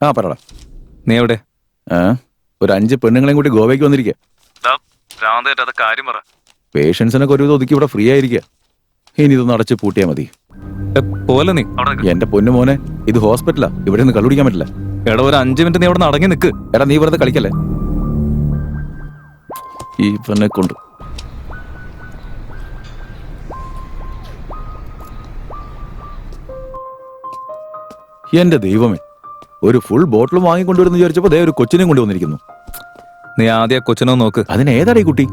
ആ പറടാ. നീ എവിടെ? ഒരു 5 പെണ്ണുങ്ങളെയും കൂടി ഗോവയ്ക്ക് വന്നിരിക്കുക. പേഷ്യൻസിനൊക്കെ ഒരു ഒതുക്കി ഇവിടെ ഫ്രീ ആയിരിക്കുക. ഇനി ഇതൊന്ന് അടച്ച് പൂട്ടിയാൽ മതി. പോലെ നീ എന്റെ പൊന്നു മോനെ, ഇത് ഹോസ്പിറ്റലാ. ഇവിടെ നിന്ന് കള്ളുടിക്കാൻ പറ്റില്ല. എടാ ഒരു 5 മിനിറ്റ് നീ അവിടെ അടങ്ങി നിൽക്ക്. എടാ നീ വെറുതെ കളിക്കല്ലേ. ഈ പെണ്ണെ കൊണ്ട് എന്റെ ദൈവമേ, ഒരു ഫുൾ ബോട്ടിൽ വാങ്ങിക്കൊണ്ടുവരുന്ന വിചാരിച്ചപ്പോ ദേ ഒരു കൊച്ചിനെയും കൊണ്ടുവന്നിരിക്കുന്നു. നീ ആദ്യം കൊച്ചിനോ നോക്ക്. അതിനേതാടാ ഈ കുട്ടി?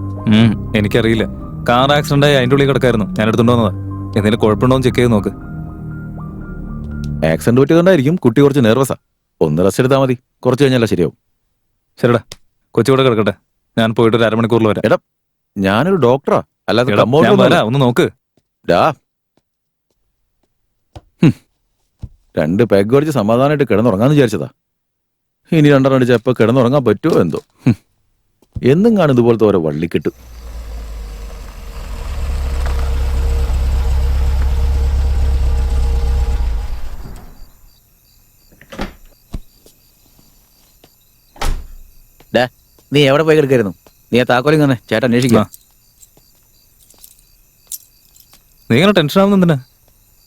എനിക്കറിയില്ല. കാർ ആക്സിഡന്റ് ആയി അതിന്റെ ഉള്ളിൽ കിടക്കായിരുന്നു. ഞാൻ എടുത്തോണ്ട് വന്നതാ. എന്തെങ്കിലും കുഴപ്പമുണ്ടോന്ന് ചെക്ക് ചെയ്ത് നോക്ക്. ആക്സിഡന്റ് പറ്റിയതുകൊണ്ടായിരിക്കും കുട്ടി കുറച്ച് നെർവസാ. ഒന്ന് റെസ്റ്റ് എടുത്താൽ മതി. കുറച്ച് കഴിഞ്ഞാൽ ശരിയാവും. ശരിടാ, കൊച്ചു കൂടെ കിടക്കട്ടെ. ഞാൻ പോയിട്ട് ഒരു അരമണിക്കൂറിൽ വരാം. എടാ ഞാനൊരു ഡോക്ടറാ, അല്ലാതെ ഒന്ന് നോക്ക്. 2 പെഗ് അടിച്ച് സമാധാനമായിട്ട് കിടന്നുറങ്ങാന്ന് വിചാരിച്ചതാ. ഇനി 2 അടിച്ച് എപ്പോ കിടന്നുറങ്ങാൻ പറ്റുമോ എന്തോ. എന്നും കാണും ഇതുപോലത്തെ ഓരോ വള്ളിക്കെട്ട്. നീ എവിടെ പോയി കിടക്കായിരുന്നു? നീ ആ താക്കോലും തന്നെ ചേട്ടൻ അന്വേഷിക്കാം. നീ ഇങ്ങനെ ടെൻഷൻ ആവുന്ന എന്തിനാ?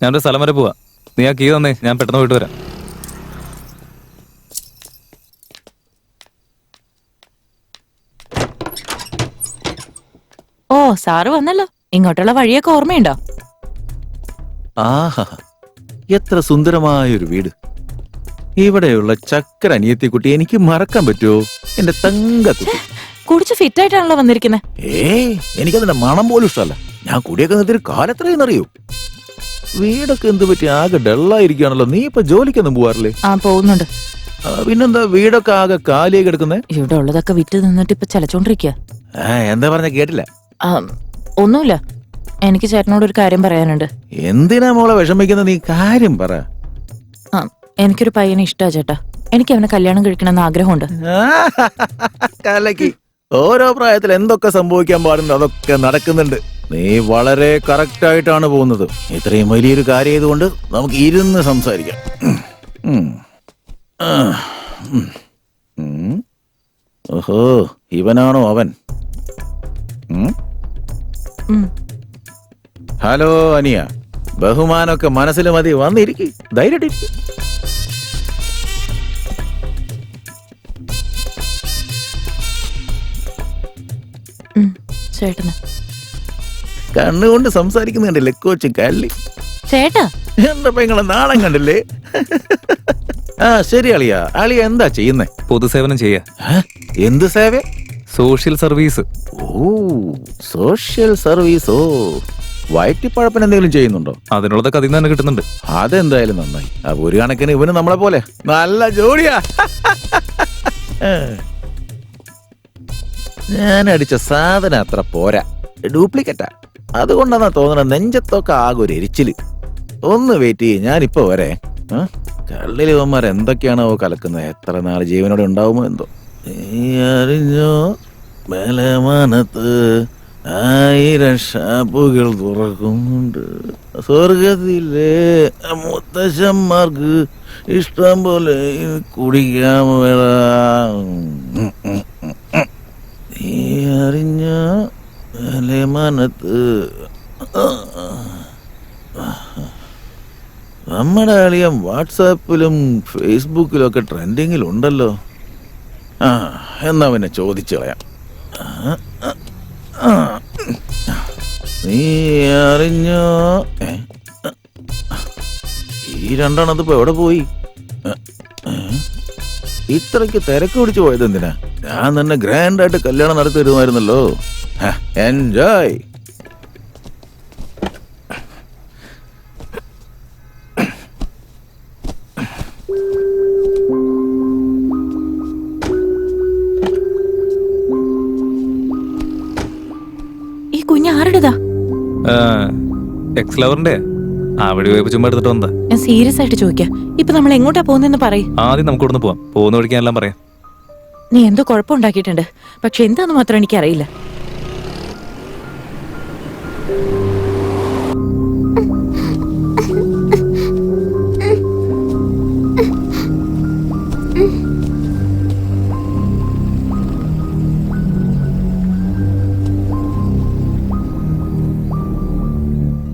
ഞാനൊരു സ്ഥലം വരെ പോവാ. നീ ആ കീ തന്നേ, ഞാൻ പെട്ടെന്ന് പോയിട്ട് വരാം. ഓ സാറ് വന്നല്ലോ. ഇങ്ങോട്ടുള്ള വഴിയൊക്കെ ഓർമ്മയുണ്ടോ? ആഹാ, എത്ര സുന്ദരമായൊരു വീട്. ഇവിടെയുള്ള ചക്കര അനിയത്തിക്കുട്ടി എനിക്ക് മറക്കാൻ പറ്റുമോ? എന്റെ തങ്കക്കുട്ടി. കുടിച്ച് ഫിറ്റ് ആയിട്ടാണല്ലോ വന്നിരിക്കുന്നത്. എനിക്കതിന്റെ മണം പോലും ഇഷ്ടമല്ല. ഞാൻ കുടിയൊക്കെ നിർത്തി കാലെത്രയെന്നറിയോ? വീടൊക്കെ എന്ത് പറ്റി ആകെ ഡള്ളായിരിക്കുകയാണല്ലോ. നീ ഇപ്പൊ ജോലിക്കൊന്നും പോവാറില്ലേ? ആ പോകുന്നുണ്ട്. പിന്നെന്താ വീടൊക്കെ ആകെ കാലിയായി കിടക്കുന്നേ? ഇവിടെ ഉള്ളതൊക്കെ വിറ്റ് നിന്നിട്ട് ഇപ്പൊ ചലച്ചോണ്ടിരിക്കുക. എന്താ പറഞ്ഞ കേട്ടില്ല? ഒന്നുമില്ല. എനിക്ക് ചേട്ടനോട് ഒരു കാര്യം പറയാനുണ്ട്. എന്തിനാ മോളെ വിഷമിക്കുന്ന? നീ കാര്യം പറ. എനിക്കൊരു പയ്യനെ ഇഷ്ടാ ചേട്ടാ. എനിക്ക് അവനെ കല്യാണം കഴിക്കണമെന്ന് ആഗ്രഹമുണ്ട്. കലക്കി. ഓരോ പ്രായത്തിൽ എന്തൊക്കെ സംഭവിക്കാൻ പാടുണ്ടോ അതൊക്കെ നടക്കുന്നുണ്ട്. നീ വളരെ കറക്റ്റ് ആയിട്ടാണ് പോകുന്നത്. ഇത്രയും വലിയൊരു കാര്യം ചെയ്തുകൊണ്ട് നമുക്ക് ഇരുന്ന് സംസാരിക്കാം. ഓഹോ, ഇവനാണോ അവൻ? ഹലോ അനിയ, ബഹുമാനമൊക്കെ മനസ്സിൽ മതി, വന്നിരിക്കും, ധൈര്യമായിട്ടിരിക്കും. ചേട്ടന് കണ്ണുകൊണ്ട് സംസാരിക്കുന്നുണ്ടല്ലേ കൊച്ചു കള്ളി. ചേട്ടാ എന്റെ പെങ്ങളെ നാണം കണ്ടില്ലേ? ആ ശരി അളിയ, അളിയ എന്താ ചെയ്യുന്നേ? പൊതുസേവനം ചെയ്യാ. എന്ത് സേവ? Social service. ഓ സോഷ്യൽ സർവീസ്. ഓ വയറ്റിപ്പഴപ്പൻ എന്തെങ്കിലും ചെയ്യുന്നുണ്ടോ? അതിനുള്ളതൊക്കെ അതിൽ നിന്ന് തന്നെ കിട്ടുന്നുണ്ട്. അതെന്തായാലും നന്നായി. അപ്പൊ ഒരു കണക്കിന് ഇവന് നമ്മളെ പോലെ നല്ല ജോഡിയാ. ഞാൻ അടിച്ച സാധനം അത്ര പോരാ, ഡ്യൂപ്ലിക്കേറ്റാ. അതുകൊണ്ടാണ് തോന്നണ നെഞ്ചത്തൊക്കെ ആകെ ഒരു എരിച്ചില്. ഒന്ന് വെയിറ്റ് ചെയ്യ്, ഞാനിപ്പോ വരെ. കള്ളില് ഇവന്മാർ എന്തൊക്കെയാണോ കലക്കുന്നത്, എത്ര നാള് ജീവനോടെ ഉണ്ടാവുമോ എന്തോ. നീ അറിഞ്ഞോ ബലമാനത്ത് 1000 ഷാപ്പുകൾ തുറക്കുന്നുണ്ട്. സ്വർഗത്തിലെ മുത്തശ്ശന്മാർക്ക് ഇഷ്ടം പോലെ കുടിക്കാൻ വേണം. നീ അറിഞ്ഞ ബലമാനത്ത് നമ്മുടെ അളിയം വാട്സാപ്പിലും ഫേസ്ബുക്കിലും ഒക്കെ ട്രെൻഡിങ്ങിലുണ്ടല്ലോ. എന്നാ പിന്നെ ചോദിച്ചു കളയാം. നീ അറിഞ്ഞോ? ഈ രണ്ടെണ്ണത് ഇപ്പൊ എവിടെ പോയി? ഇത്രയ്ക്ക് തിരക്ക് പിടിച്ചു പോയത് എന്തിനാ? ഞാൻ തന്നെ ഗ്രാൻഡായിട്ട് കല്യാണം നടത്തി തരുമായിരുന്നല്ലോ. എൻജോയ്. ഈ കുഞ്ഞ് ആരുടേതാ? എക്സ് ലവറിന്റെ. അവിടെ പോയപ്പോ ചുമ്മാ എടുത്തിട്ട് വന്നതാ. ഞാൻ സീരിയസ് ആയിട്ട് ചോദിക്കാം, ഇപ്പൊ നമ്മൾ എങ്ങോട്ടാ പോകുന്നെന്ന് പറയും. ആദ്യം നമുക്ക് ഇവിടുന്ന് പോവാം. പോകുന്ന വഴിക്കാനെല്ലാം പറയാം. നീ എന്തോ കുഴപ്പമുണ്ടാക്കിയിട്ടുണ്ട്, പക്ഷെ എന്താന്ന് മാത്രം എനിക്കറിയില്ല.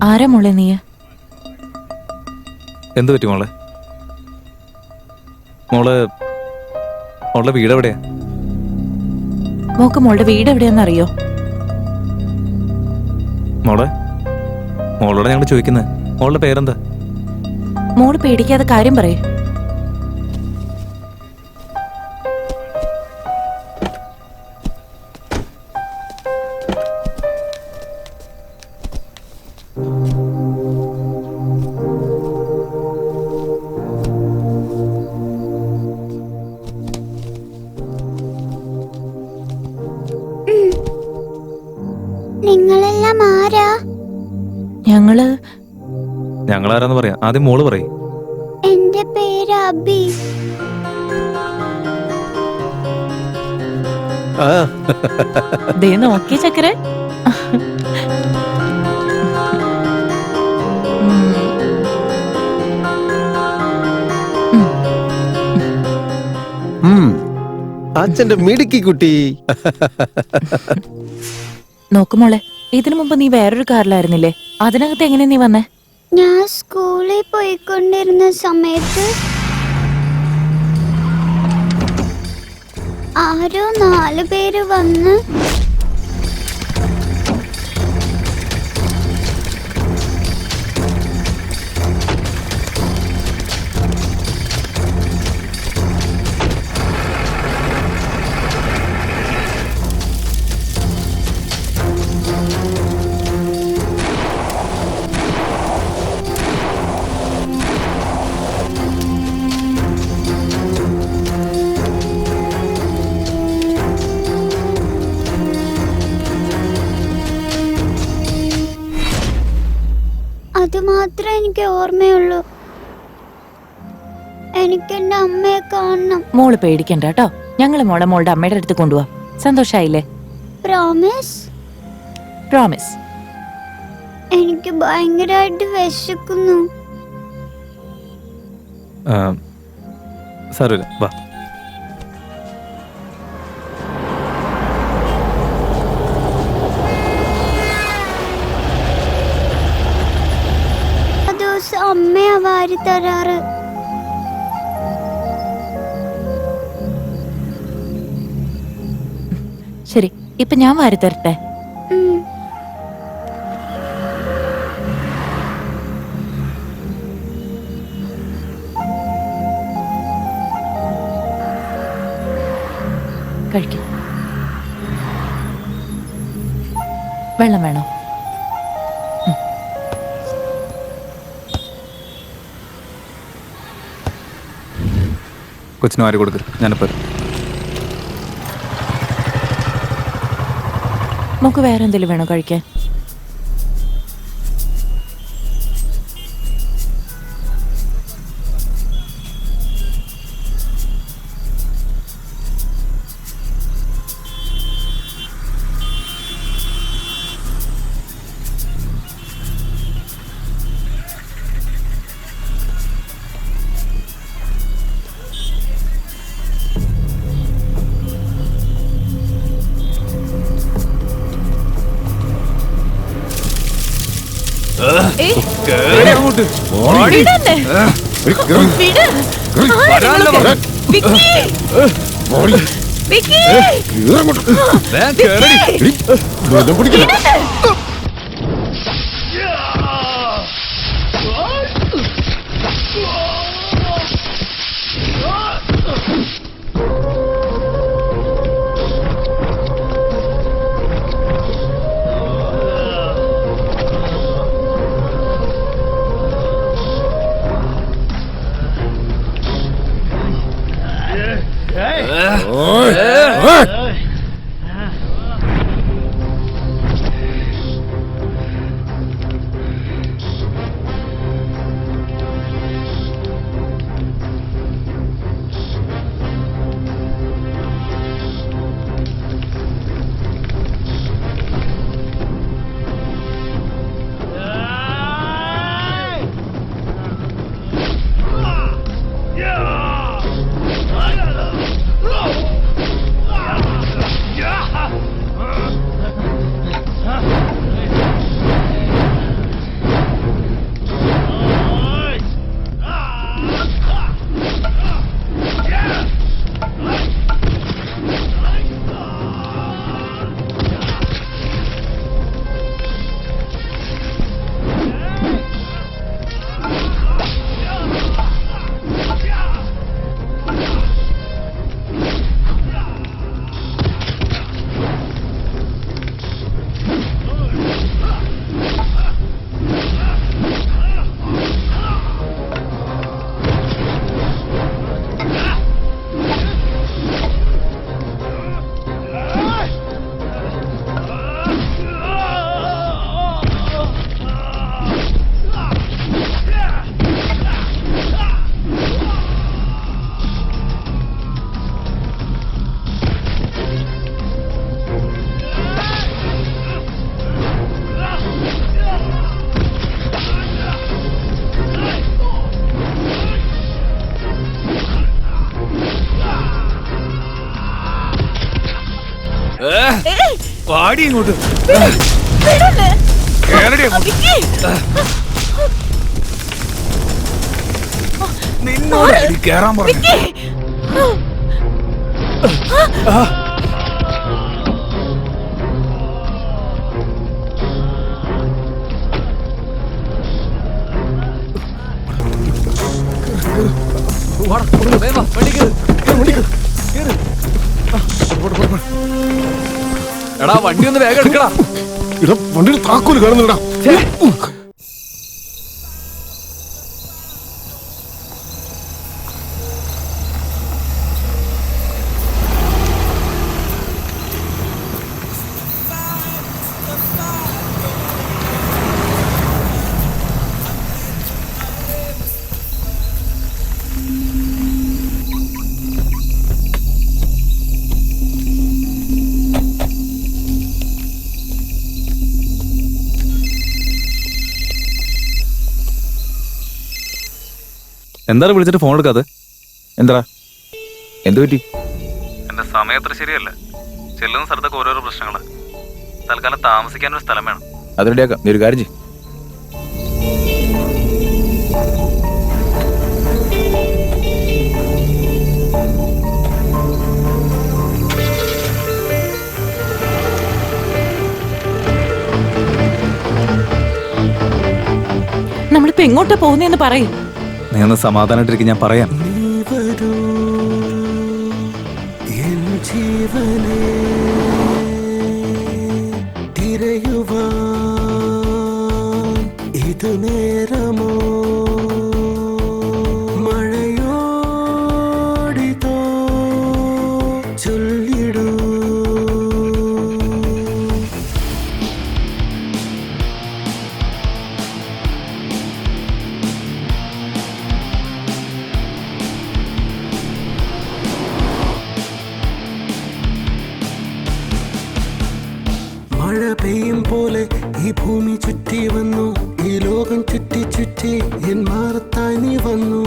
ആരാ മോളെ നീ? എന്ത് പറ്റി മോളെ? മോളുടെ വീട് എവിടെയാ? മോക്ക് മോളുടെ വീട് എവിടെയാന്നറിയോ? മോളോട് ഞങ്ങൾ ചോദിക്കുന്നത്. മോളുടെ പേരെന്താ? മോള് പേടിക്കാതെ കാര്യം പറയേ. നിങ്ങളെല്ലാം ആരാ? ഞങ്ങളാരാന്ന് പറയാ. ആദ്യം മോള് പറയും. എന്റെ പേര് അബി. ദേ നോക്കി ചക്കരെ. അച്ഛന്റെ മിടുക്കി കുട്ടി. നോക്കുമോളെ, ഇതിനു മുമ്പ് നീ വേറൊരു കാറിലായിരുന്നില്ലേ? അതിനകത്ത് എങ്ങനെ നീ വന്നേ? ഞാൻ സ്കൂളിൽ പോയിക്കൊണ്ടിരുന്ന സമയത്ത് ആരോ 4 പേര് വന്ന് അത് മാത്രമേ എനിക്ക് ഓർമ്മയുള്ളൂ. എനിക്ക് എന്റെ അമ്മയെ കാണണം. മോള് പേടിക്കണ്ട കേട്ടോ, ഞങ്ങള് മോളുടെ അമ്മയുടെ അടുത്ത് കൊണ്ടുപോവാം. സന്തോഷായില്ലേ? പ്രോമിസ്? പ്രോമിസ്. എനിക്ക് ഭയങ്കരമായിട്ട് വിശക്കുന്നു. സാരമില്ല, വാ. തരാറ്. ശരി, ഇപ്പൊ ഞാൻ വാരി തരട്ടെ? കഴിക്കും. വെള്ളം വേണോ? കൊച്ചിന് വാരി കൊടുക്ക്, ഞാനിപ്പോ. നമുക്ക് വേറെ എന്തെങ്കിലും വേണോ കഴിക്കാൻ? പാടി ഇങ്ങോട്ട്. നിന്നോട് കേറാൻ പറഞ്ഞു. എടാ വണ്ടി ഒന്ന് വേഗം എടുക്കടാ. വണ്ടിയുടെ താക്കോല് കാണുന്നുണ്ടാ. എന്താണ് വിളിച്ചിട്ട് ഫോൺ എടുക്കാതെ? എന്താ എന്തു പറ്റി? എന്റെ സമയം അത്ര ശരിയല്ല. ചെല്ലുന്ന സ്ഥലത്തൊക്കെ ഓരോരോ പ്രശ്നങ്ങളാണ്. തൽക്കാലം താമസിക്കാനൊരു സ്ഥലം വേണം. അത് റെഡിയാക്കാം. നീ ഒരു കാര്യം ചെയ്യ്. പോകുന്നതെന്ന് പറയും. നീ ഒന്ന് സമാധാനായിട്ടിരിക്കും, ഞാൻ പറയാം. ജീവനെ തിരയുവാൻ ഇത് നേരമോ മഴയോടിതോ ചൊല്ലിടൂ. മഴ പെയ്യും പോലെ ഈ ഭൂമി ചുറ്റി വന്നു, ഈ ലോകം ചുറ്റി ചുറ്റി എൻ മാറത്തായി നീ വന്നു.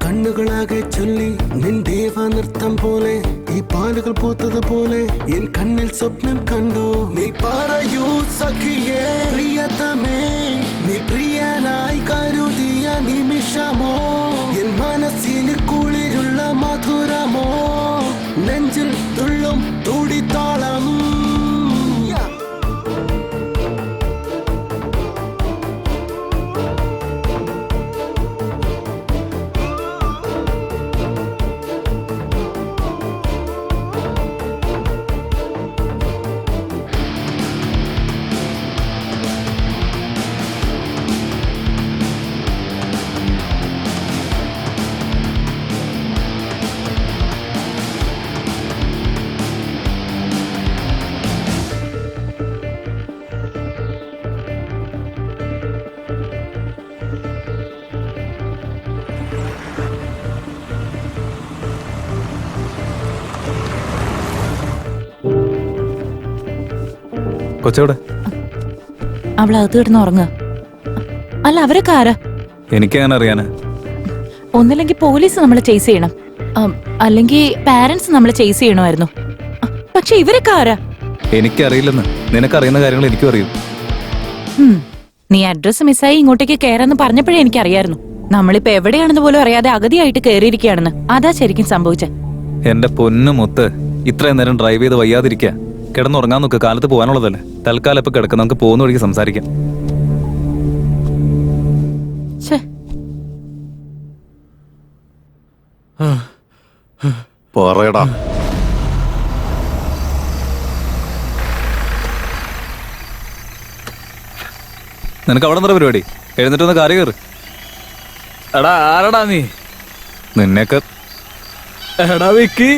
കണ്ണുകളാകെ ചൊല്ലി നിൻ ദേവ നൃത്തം പോലെ, ഈ പാലുകൾ പൂത്തതുപോലെ എൻ കണ്ണിൽ സ്വപ്നം കണ്ടു. നീ പറയൂ സഖിയേ പ്രിയതമേ, നീ പ്രിയനായി കരുതിയ നിമിഷമോ, എൻ മനസ്സിന് കുളിരുള്ള മധുരമോ, നെഞ്ചിൽ തുള്ളും തുടിത്താളം. കൊച്ചവിടെ? അവളകത്ത് കിടന്ന് ഉറങ്ങുക. അല്ല, അവരൊക്കെ ആരാ? എനിക്കങ്ങനെ അറിയാനാ? ഒന്നില്ലെങ്കിൽ പോലീസ് നമ്മളെ ചേസ് ചെയ്യണം, അല്ലെങ്കിൽ പാരന്റ്സ് നമ്മളെ ചേസ് ചെയ്യണമായിരുന്നു. പക്ഷെ ഇവരൊക്കെ ആരാ? എനിക്കറിയില്ലെന്ന്. നിനക്കറിയുന്ന കാര്യങ്ങൾ എനിക്കും അറിയും. നീ അഡ്രസ് മിസ്സായി ഇങ്ങോട്ടേക്ക് കയറാന്ന് പറഞ്ഞപ്പോഴേ എനിക്കറിയായിരുന്നു. നമ്മളിപ്പോ എവിടെയാണെന്ന് പോലും അറിയാതെ അഗതിയായിട്ട് കയറിയിരിക്കുകയാണെന്ന്. അതാ ശരിക്കും സംഭവിച്ച. എന്റെ പൊന്നു മുത്ത്, ഇത്രയും നേരം ഡ്രൈവ് ചെയ്ത് വയ്യാതിരിക്കുക. കിടന്നുറങ്ങാൻ നോക്ക്, കാലത്ത് പോകാനുള്ളതല്ലേ. തൽക്കാലം ഇപ്പൊ കിടക്കാം, നമുക്ക് പോകുന്ന വഴിക്ക് സംസാരിക്കാം. പറയടാ. നിനക്ക് അവിടെ എന്താ പരിപാടി? എഴുന്നിട്ടൊന്ന് കാര്യം കയറി. എടാ, ആരടാ നീ? നിന്നെയൊക്കെ. എടാ വിക്കി,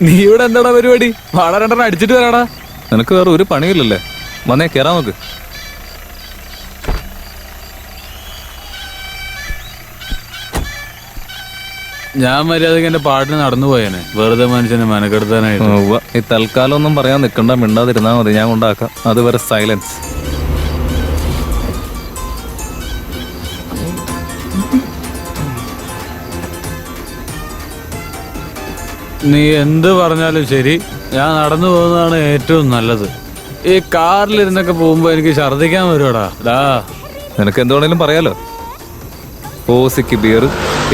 നീ ഇവിടെ എന്താടാ പരിപാടി? വാട രണ്ടെണ്ണം അടിച്ചിട്ട് വരാടാ. നിനക്ക് വേറെ ഒരു പണിയില്ലല്ലേ? വന്നേ, കേറാൻ നോക്ക്. ഞാൻ മര്യാദക്ക് എന്റെ പാട്ടിന് നടന്നു പോയേനെ, വെറുതെ മനുഷ്യനെ മെനക്കെടുത്താനായിട്ട്. ഈ തൽക്കാലം ഒന്നും പറയാൻ നിൽക്കണ്ട, മിണ്ടാതിരുന്നാ മതി, ഞാൻ കൊണ്ടാക്കാം. അതുവരെ സൈലൻസ്. നീ എന്ത് പറഞ്ഞാലും ശരി, ഞാൻ നടന്നു പോകുന്നതാണ് ഏറ്റവും നല്ലത്. ഈ കാറിലിരുന്നൊക്കെ പോകുമ്പോ എനിക്ക് ഛർദിക്കാൻ വരുവാടാ. നിനക്ക് എന്തുവേണേലും പറയാലോ. ഓസിക്ക് ബിയർ,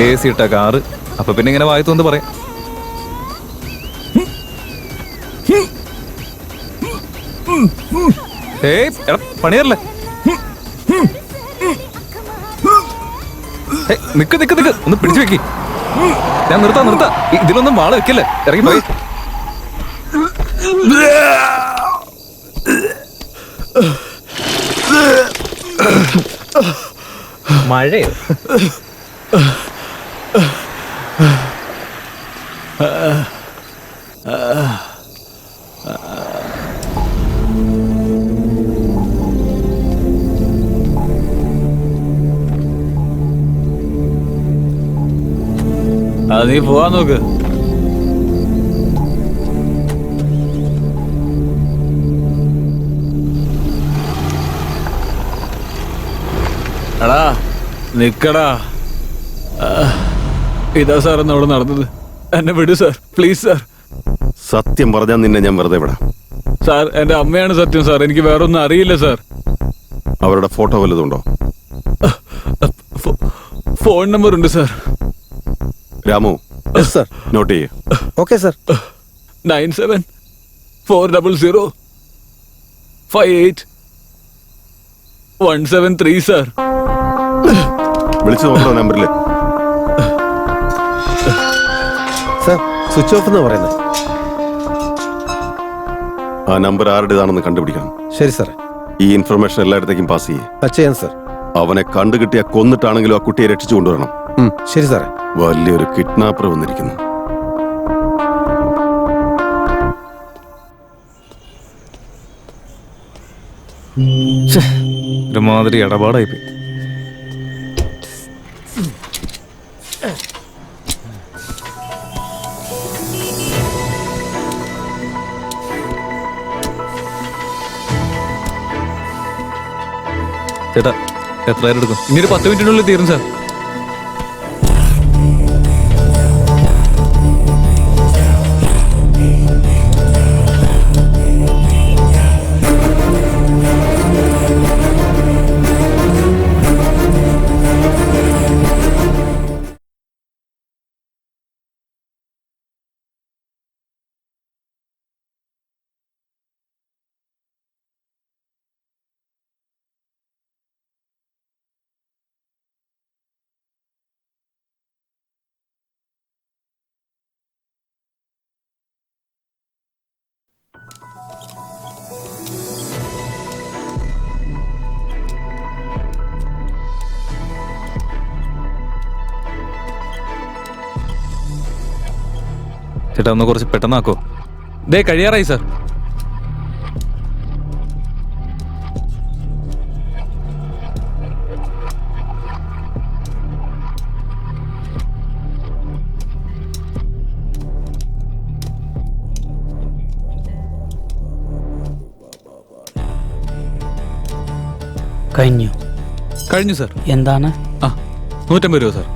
AC ഇട്ട കാറ്, അപ്പൊ പിന്നെ ഇങ്ങനെ വായി തോന്നി പറയാം. പണിയല്ലേ? നിക്ക് നിക്ക് നിക്ക്, ഒന്ന് പിടിച്ചു വെക്കി. ഞാൻ നിർത്താം. ഇതിലൊന്നും വാള് വെക്കല്ലേ, ഇറങ്ങി പോയി. മഴയോ? നീ പോവാൻ നോക്ക്. എടാ നിക്കടാ. ഇതാ സാർ എന്നോട് നടന്നത്. എന്നെ വിടൂ സാർ, പ്ലീസ് സാർ. സത്യം പറഞ്ഞാൽ നിന്നെ ഞാൻ വെറുതെ വിടാം. സാർ, എന്റെ അമ്മയാണ് സത്യം സാർ. എനിക്ക് വേറൊന്നും അറിയില്ല സാർ. അവരുടെ ഫോട്ടോ വല്ലതുണ്ടോ? ഫോൺ നമ്പർ ഉണ്ട് സാർ. രാമു, സർ നോട്ട് ചെയ്യേ. Okay sir. 9740058173 സാർ. വിളിച്ചു നോക്കണോ നമ്പറിൽ? സാർ സ്വിച്ച് ഓഫ് എന്നാ പറയുന്നത്. ആ നമ്പർ ആരുടേതാണെന്ന് കണ്ടുപിടിക്കണം. ശരി സാറേ. ഈ ഇൻഫർമേഷൻ എല്ലായിടത്തേക്കും പാസ് ചെയ്യേ. ചെയ്യാം സാർ. അവനെ കണ്ടുകിട്ടിയ കൊന്നിട്ടാണെങ്കിലും ആ കുട്ടിയെ രക്ഷിച്ചു കൊണ്ടുവരണം. ശരി സാറേ. വലിയൊരു കിഡ്നാപ്പർ വന്നിരിക്കുന്നു. ഒരുമാതിരി ഇടപാടായിപ്പോയി. ചേട്ടാ എത്ര നേരം എടുക്കും? ഇനി ഒരു 10 മിനിറ്റിനുള്ളിൽ തീരും സാർ. ചേട്ടാ ഒന്ന് കുറച്ച് പെട്ടെന്നാക്കോ. ദേ കഴിയാറായി സാർ. കഴിഞ്ഞു സാർ. എന്താണ്? 150 രൂപ സാർ.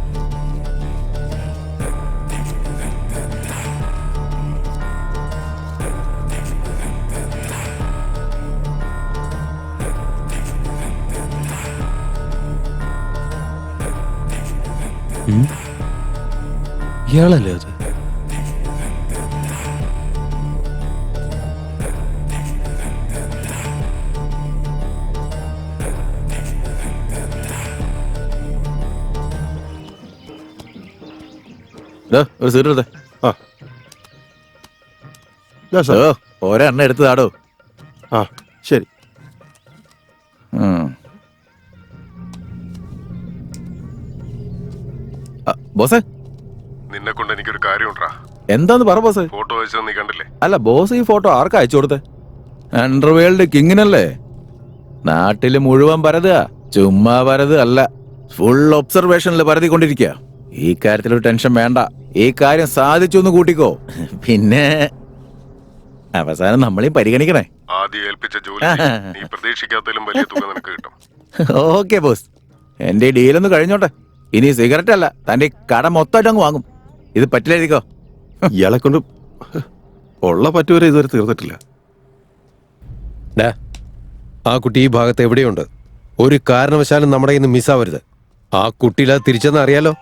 ഇയാളല്ലേ അത്? ഒരു സീറ്റ് ഒരെണ്ണ എടുത്തതാടോ. ആ ശരി. ബോസേ, നിന്നെ കൊണ്ട് എനിക്കൊരു കാര്യമുണ്ടാ. എന്താന്ന് പറ ബോസേ. ഫോട്ടോ അയച്ചത് നീ കണ്ടില്ലേ? അല്ല ബോസ്, ഈ ഫോട്ടോ ആർക്കാ അയച്ചു കൊടുത്തേ? അണ്ടർവേൾഡ് കിങ്ങിനല്ലേ? നാട്ടില് മുഴുവൻ പരതുക, ചുമ്മാ പരത് അല്ല, ഫുൾ ഒബ്സർവേഷനിൽ പരതിക്കൊണ്ടിരിക്കുക. ഈ കാര്യത്തിലൊരു ടെൻഷൻ വേണ്ട. ഈ കാര്യം സാധിച്ചു എന്ന് കൂട്ടിക്കോ. പിന്നെ അവസാനം നമ്മളീ പരിഗണിക്കണേ. ആദ്യം ഏൽപ്പിച്ച ജോലി നീ പ്രതീക്ഷിക്കാത്തതിലും വലിയ തുക നിനക്ക് കിട്ടും. ഓക്കെ ബോസ്, എന്റെ ഡീലൊന്ന് കഴിഞ്ഞോട്ടെ. ഇനി സിഗരറ്റ് അല്ല, തന്റെ കട മൊത്തമായിട്ട് അങ്ങ് വാങ്ങും. ഇത് പറ്റില്ലായിരിക്കോ? ഇയാളെ കൊണ്ട് ഉള്ള പറ്റുവരെ ഇതുവരെ തീർന്നിട്ടില്ല. ആ കുട്ടി ഈ ഭാഗത്ത് എവിടെയുണ്ട്. ഒരു കാരണവശാലും നമ്മുടെ ഇന്ന് മിസ്സാവരുത്. ആ കുട്ടിയിലത് തിരിച്ചെന്ന് അറിയാലോ.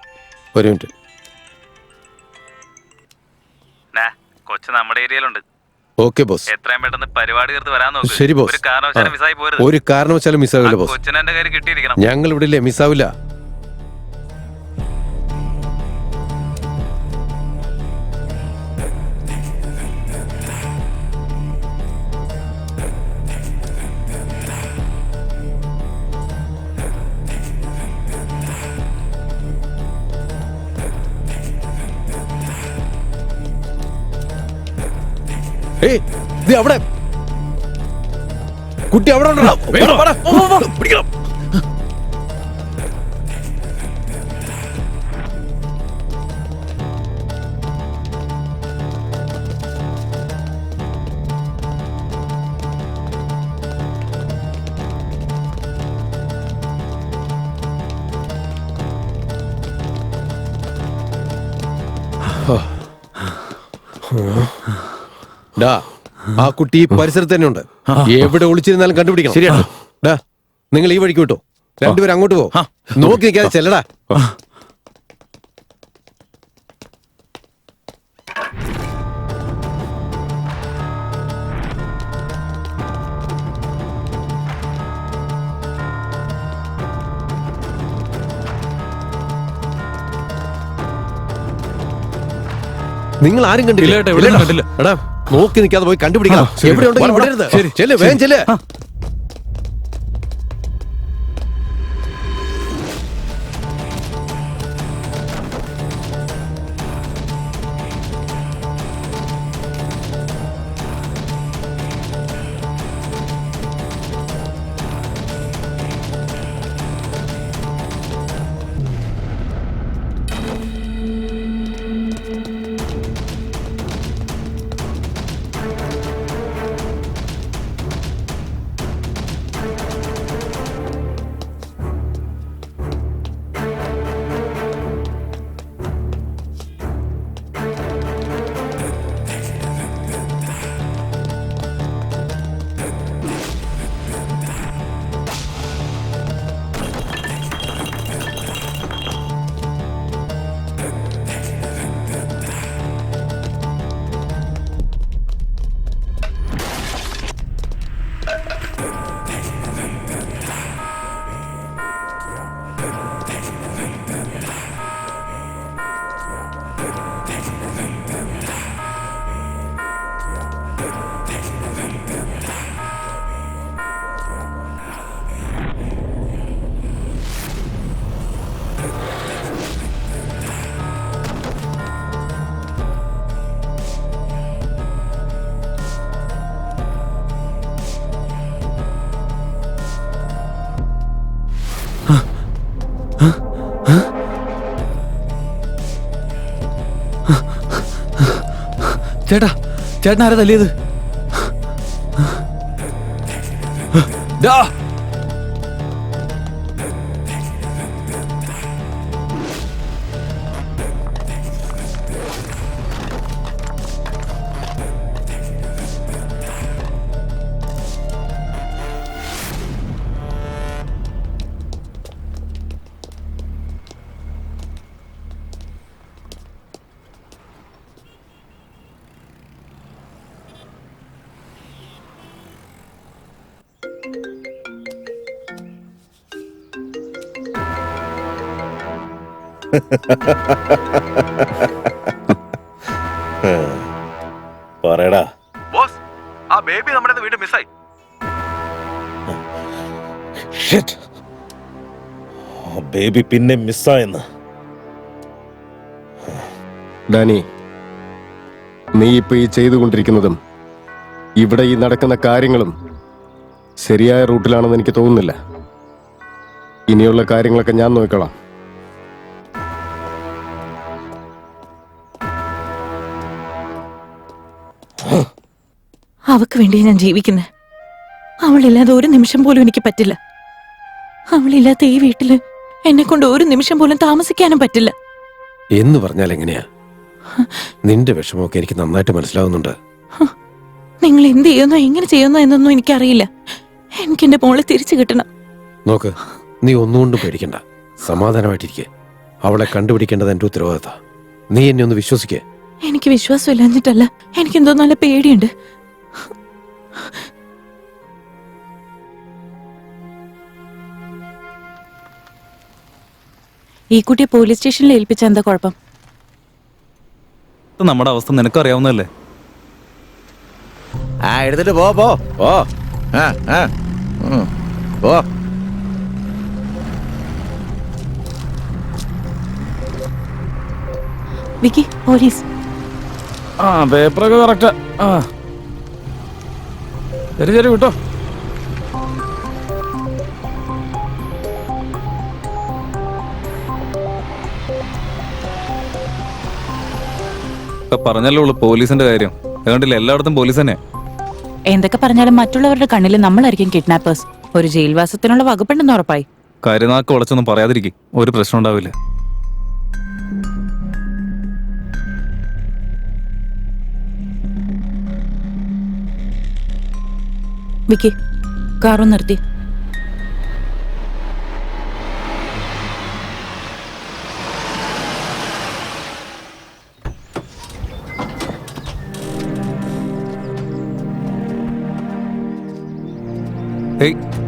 ഒരു മിനിറ്റ്. കൊച്ചു നമ്മുടെ ഏരിയയിലുണ്ട്. Okay boss. എത്രയും പെട്ടെന്ന് പരിപാടി തീർത്ത് വരാൻ നോക്ക്. ശരി ബോസ്. ഒരു കാരണവശാലും മിസ്സായി പോരുത്. ഒരു കാരണവശാലും മിസ്സാവില്ല ബോസ്. കൊച്ചിനെ എന്റെ കയ്യിൽ കിട്ടിയിരിക്കണം. ഞങ്ങൾ ഇവിടെ ഇല്ലേ, മിസ്സാവില്ല. അവിടെ കുട്ടി അവിടെ പിടിക്കണം. ആ കുട്ടി ഈ പരിസരത്ത് തന്നെ ഉണ്ട്. എവിടെ ഒളിച്ചിരുന്നാലും കണ്ടുപിടിക്കണം. ശരിയാണ്. നിങ്ങൾ ഈ വഴിക്ക് വിട്ടോ, രണ്ടുപേരും അങ്ങോട്ട് പോ. നോക്കി നിൽക്കാതെ ചെല്ലടാ. നിങ്ങൾ ആരും കണ്ടില്ല ഇല്ല ഏട്ടാ, ഇവിടെയൊന്നും കണ്ടില്ല. എടാ നോക്കി നിൽക്കാതെ പോയി കണ്ടുപിടിക്കണം. എവിടെ ഉണ്ടെങ്കിലും വിടരുത്. ചെല്ല്, വേഗം ചെല്ല്. ചേട്ടാ, ചേട്ടൻ ആരാ തല്ലിയത്? ഡാ. പറയടാ. ബോസ്, ആ ബേബി നമ്മുടെ വീണ്ടും മിസ്സായി. ബേബി പിന്നെ മിസ്സായെന്ന്. ഡാനി, നീ ഇപ്പൊ ഈ ചെയ്തുകൊണ്ടിരിക്കുന്നതും ഇവിടെ ഈ നടക്കുന്ന കാര്യങ്ങളും ശരിയായ റൂട്ടിലാണെന്ന് എനിക്ക് തോന്നുന്നില്ല. ഇനിയുള്ള കാര്യങ്ങളൊക്കെ ഞാൻ നോക്കിക്കോളാം. അവക്ക് വേണ്ടിയാ ഞാൻ ജീവിക്കുന്നത്. അവളില്ലാതെ ഒരു നിമിഷം പോലും എനിക്ക് പറ്റില്ല. അവളില്ലാത്ത ഈ വീട്ടില് എന്നെ കൊണ്ട് ഒരു നിമിഷം പോലും താമസിക്കാനും പറ്റില്ല. എന്ന് പറഞ്ഞാൽ എങ്ങനെയാ? നിന്റെ വിഷമമൊക്കെ എനിക്ക് നന്നായിട്ട് മനസ്സിലാവുന്നുണ്ട്. നിങ്ങൾ എന്ത് ചെയ്യുന്നോ എങ്ങനെ ചെയ്യുന്നോ എന്നൊന്നും എനിക്കറിയില്ല. എനിക്ക് എന്റെ മോളെ തിരിച്ചു കിട്ടണം. നോക്ക്, നീ ഒന്നുകൊണ്ടും പേടിക്കണ്ട, സമാധാനമായിട്ടിരിക്കെ. അവളെ കണ്ടുപിടിക്കേണ്ടത് എന്റെ ഉത്തരവാദിത്ത. നീ എന്നെ ഒന്ന് വിശ്വസിക്കേ. എനിക്ക് വിശ്വാസം ഇല്ലാഞ്ഞിട്ടല്ല, എനിക്കെന്തോ നല്ല പേടിയുണ്ട്. ഈ കുട്ടിയെ പോലീസ് സ്റ്റേഷനിൽ ഏൽപ്പിച്ച എന്താ കുഴപ്പം? നമ്മുടെ അവസ്ഥ നിനക്ക് അറിയാവുന്നല്ലേ. എടുത്തിട്ട് പോ പോ പോ. പോ. വിക്കി, പോലീസ്. പേപ്പറൊക്കെ കറക്റ്റാ. ശരി ശരി, വിട്ടോ. പറഞ്ഞല്ലേ ഉള്ളു പോലീസിന്റെ കാര്യം. അതുകൊണ്ടില്ല, എല്ലായിടത്തും പോലീസ് തന്നെ. എന്തൊക്കെ പറഞ്ഞാലും മറ്റുള്ളവരുടെ കണ്ണിൽ നമ്മളായിരിക്കും കിഡ്നാപ്പേഴ്സ്. ഒരു ജയിൽവാസത്തിനുള്ള വകുപ്പുണ്ടെന്ന് ഉറപ്പായി. കരുനാക്ക് ഉളച്ചൊന്നും പറയാതിരിക്കും, ഒരു പ്രശ്നം ഉണ്ടാവില്ല. വിക്കി, കാറും നിർത്തി.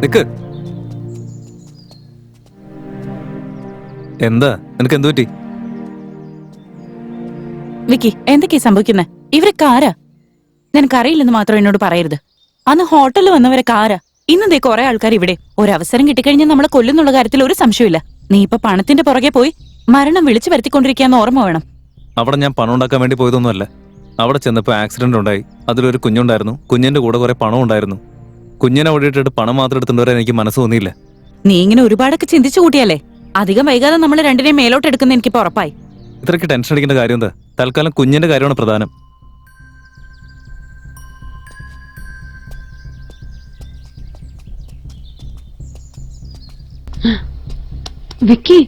നിക്ക്. എന്താ, നിനക്ക് എന്തു പറ്റി? വിക്കി, എന്തൊക്കെയാ സംഭവിക്കുന്നത്? ഇവരൊക്കെ ആരാ? നിനക്കറിയില്ലെന്ന് മാത്രം എന്നോട് പറയരുത്. അന്ന് ഹോട്ടലിൽ വന്നവരൊക്കെ ആരാ? ഇന്നതേ കുറെ ആൾക്കാർ ഇവിടെ. ഒരവസരം കിട്ടിക്കഴിഞ്ഞാൽ നമ്മളെ കൊല്ലുന്നുള്ള കാര്യത്തിൽ ഒരു സംശയമില്ല. നീ ഇപ്പൊ പണത്തിന്റെ പുറകെ പോയി മരണം വിളിച്ചു വരുത്തിക്കൊണ്ടിരിക്കാന്ന് ഓർമ്മ വേണം. അവിടെ ഞാൻ പണം ഉണ്ടാക്കാൻ വേണ്ടി പോയതൊന്നുമല്ല. അവിടെ ചെന്നപ്പോൾ ആക്സിഡന്റ് ഉണ്ടായി. അതിലൊരു കുഞ്ഞുണ്ടായിരുന്നു. കുഞ്ഞിന്റെ കൂടെ കുറെ പണം ഉണ്ടായിരുന്നു. കുഞ്ഞിനെ ഓടിയിട്ടിട്ട് പണം മാത്രം എടുത്തുകൊണ്ട് വരാൻ എനിക്ക് മനസ്സ് തോന്നിയില്ല. നീ ഇങ്ങനെ ഒരുപാടൊക്കെ ചിന്തിച്ചു കൂട്ടിയല്ലേ? അധികം വൈകാതെ നമ്മൾ രണ്ടിനെയും മേലോട്ട് എടുക്കുന്ന എനിക്കിപ്പോ ഉറപ്പായി. ഇത്രയ്ക്ക് ടെൻഷൻ അടിക്കേണ്ട കാര്യം എന്താ? തൽക്കാലം കുഞ്ഞിന്റെ കാര്യമാണ് പ്രധാനം. വിക്കി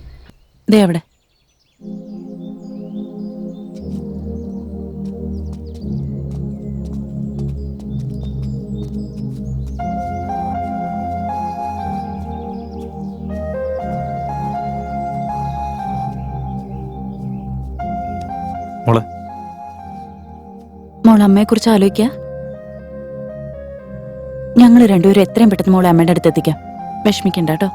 ദേ അവിടെ. മോളെ, മോൾ അമ്മയെ കുറിച്ച് ആലോചിക്ക. ഞങ്ങൾ രണ്ടുപേരും എത്രയും പെട്ടെന്ന് മോളെ അമ്മയുടെ അടുത്ത് എത്തിക്കാം. വിഷമിക്കണ്ട കേട്ടോ.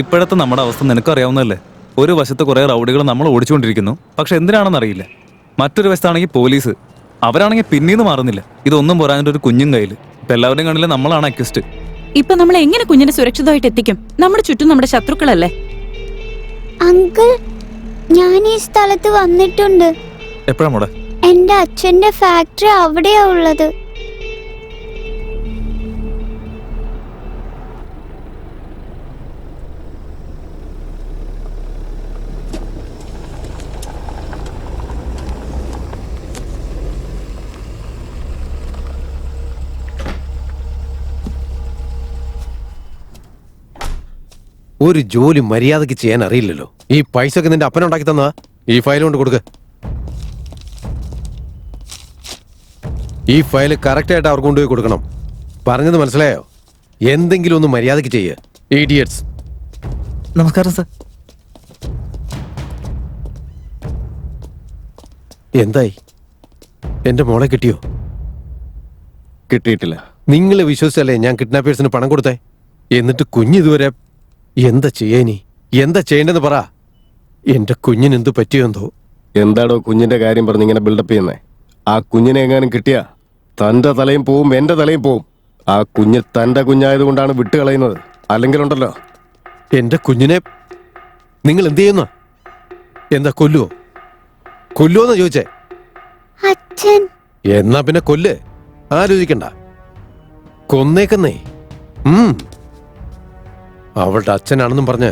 ഇപ്പോഴത്തെ നമ്മുടെ അവസ്ഥ നിനക്കറിയാവുന്നതല്ലേ? ഒരു വശത്ത് കുറെ റൗഡികൾ നമ്മൾ ഓടിച്ചുകൊണ്ടിരിക്കുന്നു. പക്ഷെ എന്തിനാണെന്ന് അറിയില്ല. മറ്റൊരു വശത്താണെങ്കിൽ പോലീസ്. അവരാണെങ്കിൽ പിന്നീന്ന് മാറുന്നില്ല. ഇതൊന്നും പോരാഞ്ഞിട്ട് ഒരു കുഞ്ഞും കയ്യിൽ. ഇപ്പൊ എല്ലാവരുടെയും കണ്ണിൽ നമ്മളാണ് അക്യൂസ്ഡ്. ഇപ്പൊ നമ്മൾ എങ്ങനെ കുഞ്ഞിനെ സുരക്ഷിതമായിട്ട് എത്തിക്കും? നമ്മുടെ ചുറ്റും നമ്മുടെ ശത്രുക്കളല്ലേ? അങ്കിൾ, ഞാൻ ഈ സ്ഥലത്ത് വന്നിട്ടുണ്ട്. എപ്പോഴാ മോളെ? എന്റെ അച്ഛന്റെ ഫാക്ടറി അവിടെയാ ഉള്ളത്. ഒരു ജോലി മര്യാദക്ക് ചെയ്യാൻ അറിയില്ലല്ലോ. ഈ പൈസ ഒക്കെ നിന്റെ അപ്പനുണ്ടാക്കി തന്നാ? ഈ ഫയൽ കൊണ്ട് കൊടുക്ക്. ഈ ഫയൽ കറക്റ്റായിട്ട് അവർക്ക് കൊണ്ടുപോയി കൊടുക്കണം. പറഞ്ഞത് മനസ്സിലായോ? എന്തെങ്കിലും ഒന്ന് മര്യാദക്ക് ചെയ്യ്. ഇഡിയറ്റ്സ്. നമസ്കാരം സർ. എന്തായി? എന്റെ മോളെ കിട്ടിയോ? കിട്ടിയിട്ടില്ല. നിങ്ങൾ വിശ്വസിച്ചല്ലേ ഞാൻ കിഡ്നാപ്പേഴ്സിന് പണം കൊടുത്തേ? എന്നിട്ട് കുഞ്ഞിതുവരെ എന്താ ചെയ്യാനി? എന്താ ചെയ്യേണ്ടെന്ന് പറ. എന്റെ കുഞ്ഞിന് എന്ത് പറ്റിയോ എന്തോ. എന്താടോ കുഞ്ഞിന്റെ കാര്യം പറഞ്ഞ് ഇങ്ങനെ ബിൽഡപ്പ് ചെയ്യുന്നേ? ആ കുഞ്ഞിനെ എങ്ങാനും കിട്ടിയാ തന്റെ തലയും പോവും, എന്റെ തലയും പോവും. ആ കുഞ്ഞ് തന്റെ കുഞ്ഞായതുകൊണ്ടാണ് വിട്ടുകളയുന്നത്. അല്ലെങ്കിലുണ്ടല്ലോ. എന്റെ കുഞ്ഞിനെ നിങ്ങൾ എന്ത് ചെയ്യുന്ന? എന്താ കൊല്ലുവോ? കൊല്ലുവോന്നാ ചോദിച്ചേ? അച്ഛൻ. എന്നാ പിന്നെ കൊല്ല്. ആലോചിക്കണ്ട. കൊന്നേക്കുന്നേ. അവളുടെ അച്ഛനാണെന്നും പറഞ്ഞ്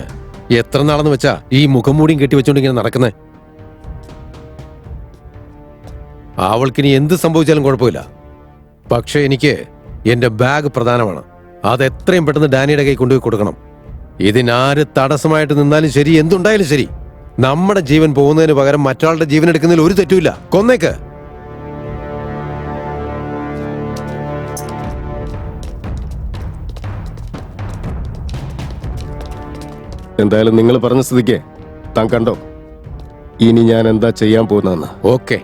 എത്ര നാളെന്ന് വെച്ചാ ഈ മുഖം മൂടിയും കെട്ടി വെച്ചോണ്ട് ഇങ്ങനെ നടക്കുന്നേ? അവൾക്കിനി എന്ത് സംഭവിച്ചാലും കുഴപ്പമില്ല. പക്ഷെ എനിക്ക് എന്റെ ബാഗ് പ്രധാനമാണ്. അത് എത്രയും പെട്ടെന്ന് ഡാനിയുടെ കൈ കൊണ്ടുപോയി കൊടുക്കണം. ഇതിനാര് തടസ്സമായിട്ട് നിന്നാലും ശരി, എന്തുണ്ടായാലും ശരി, നമ്മുടെ ജീവൻ പോകുന്നതിന് പകരം മറ്റൊരാളുടെ ജീവൻ എടുക്കുന്നതിൽ ഒരു തെറ്റുമില്ല. കൊന്നേക്ക്. എന്തായാലും നിങ്ങൾ പറഞ്ഞ സ്ഥിതിക്ക് താൻ കണ്ടോ ഇനി ഞാൻ എന്താ ചെയ്യാൻ പോകുന്നതെന്ന്? ഓക്കെ.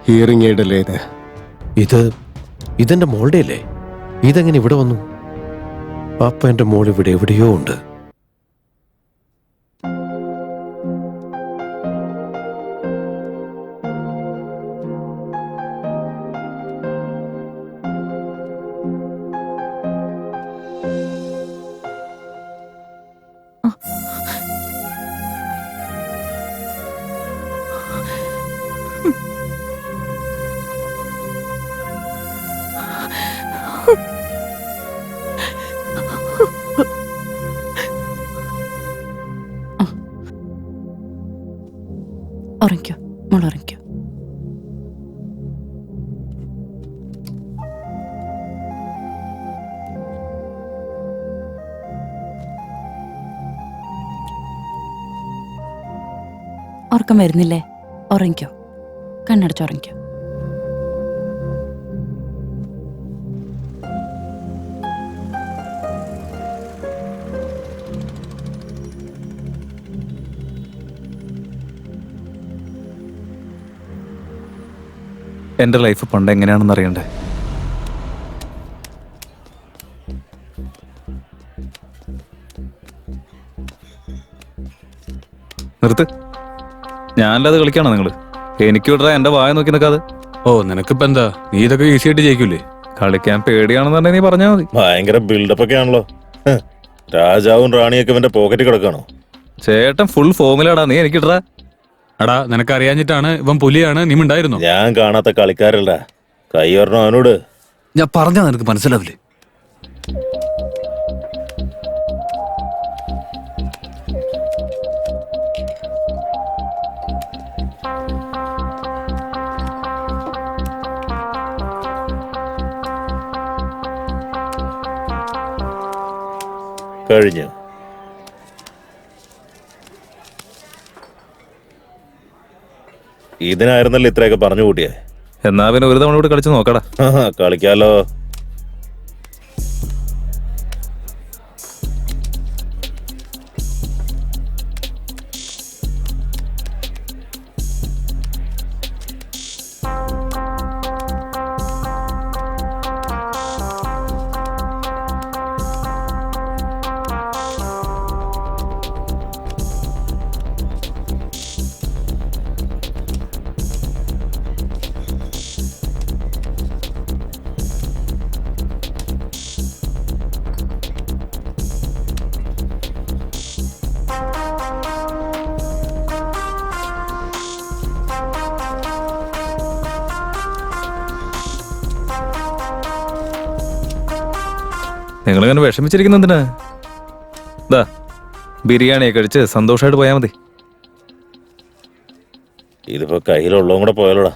ഹിയറിംഗ് എയ്ഡ് അല്ലേ ഇത്? ഇതെന്റെ മോളുടെ അല്ലേ? ഇതെങ്ങനെ ഇവിടെ വന്നു? അപ്പ എന്റെ മോൾ ഇവിടെ എവിടെയോ ഉണ്ട്. ഉറങ്ങിക്കോ മോൾ, ഉറങ്ങിക്കോ. ഉറക്കം വരുന്നില്ലേ? ഉറങ്ങിക്കോ, കണ്ണടച്ചുറങ്ങിക്കോ. എൻ്റെ ലൈഫ് പണ്ട് എങ്ങനെയാണെന്ന് അറിയണ്ടേ? നിർത്ത്. ഞാനല്ലാതെ കളിക്കാണോ നിങ്ങള്? എനിക്ക് വിടറാ എന്റെ വായ നോക്കി നിൽക്കാതെ. ഓ, നിനക്കിപ്പോ എന്താ? നീ ഇതൊക്കെ ഈസി ആയിട്ട് ജയിക്കൂലേ? കളിക്കാൻ പേടിയാണെന്നുണ്ടെങ്കിൽ നീ പറഞ്ഞാൽ മതി. ഭയങ്കര ബിൽഡപ്പ് ഒക്കെ ആണല്ലോ. രാജാവും റാണിയൊക്കെ ഇവന്റെ പോക്കറ്റിൽ കിടക്കാണോ? ചേട്ടൻ ഫുൾ ഫോമിലാടാ. നീ എനിക്കിട്രാ. എടാ, നിനക്ക് അറിയാഞ്ഞിട്ടാണ് ഇവൻ പുലിയാണ്. നീ ഉണ്ടായിരുന്നു. ഞാൻ കാണാത്ത കളിക്കാരല്ല. കൈയൊരെണ്ണം അവനോട്. ഞാൻ പറഞ്ഞാ നിനക്ക് മനസ്സിലാവില്ലേ? കഴിഞ്ഞു. ഇതിനായിരുന്നല്ലോ ഇത്രയൊക്കെ പറഞ്ഞു കൂട്ടിയേ. എന്നാ പിന്നെ ഒരു തവണ കൂടി കളിച്ചു നോക്കടാ. കളിക്കാലോ. നിങ്ങളിങ്ങനെ വിഷമിച്ചിരിക്കുന്ന എന്തിനാ? ദാ ബിരിയാണിയൊക്കെ കഴിച്ച് സന്തോഷമായിട്ട് പോയാൽ മതി. ഇതിപ്പോ കയ്യിലുള്ളതും കൂടെ പോയാലോടാ.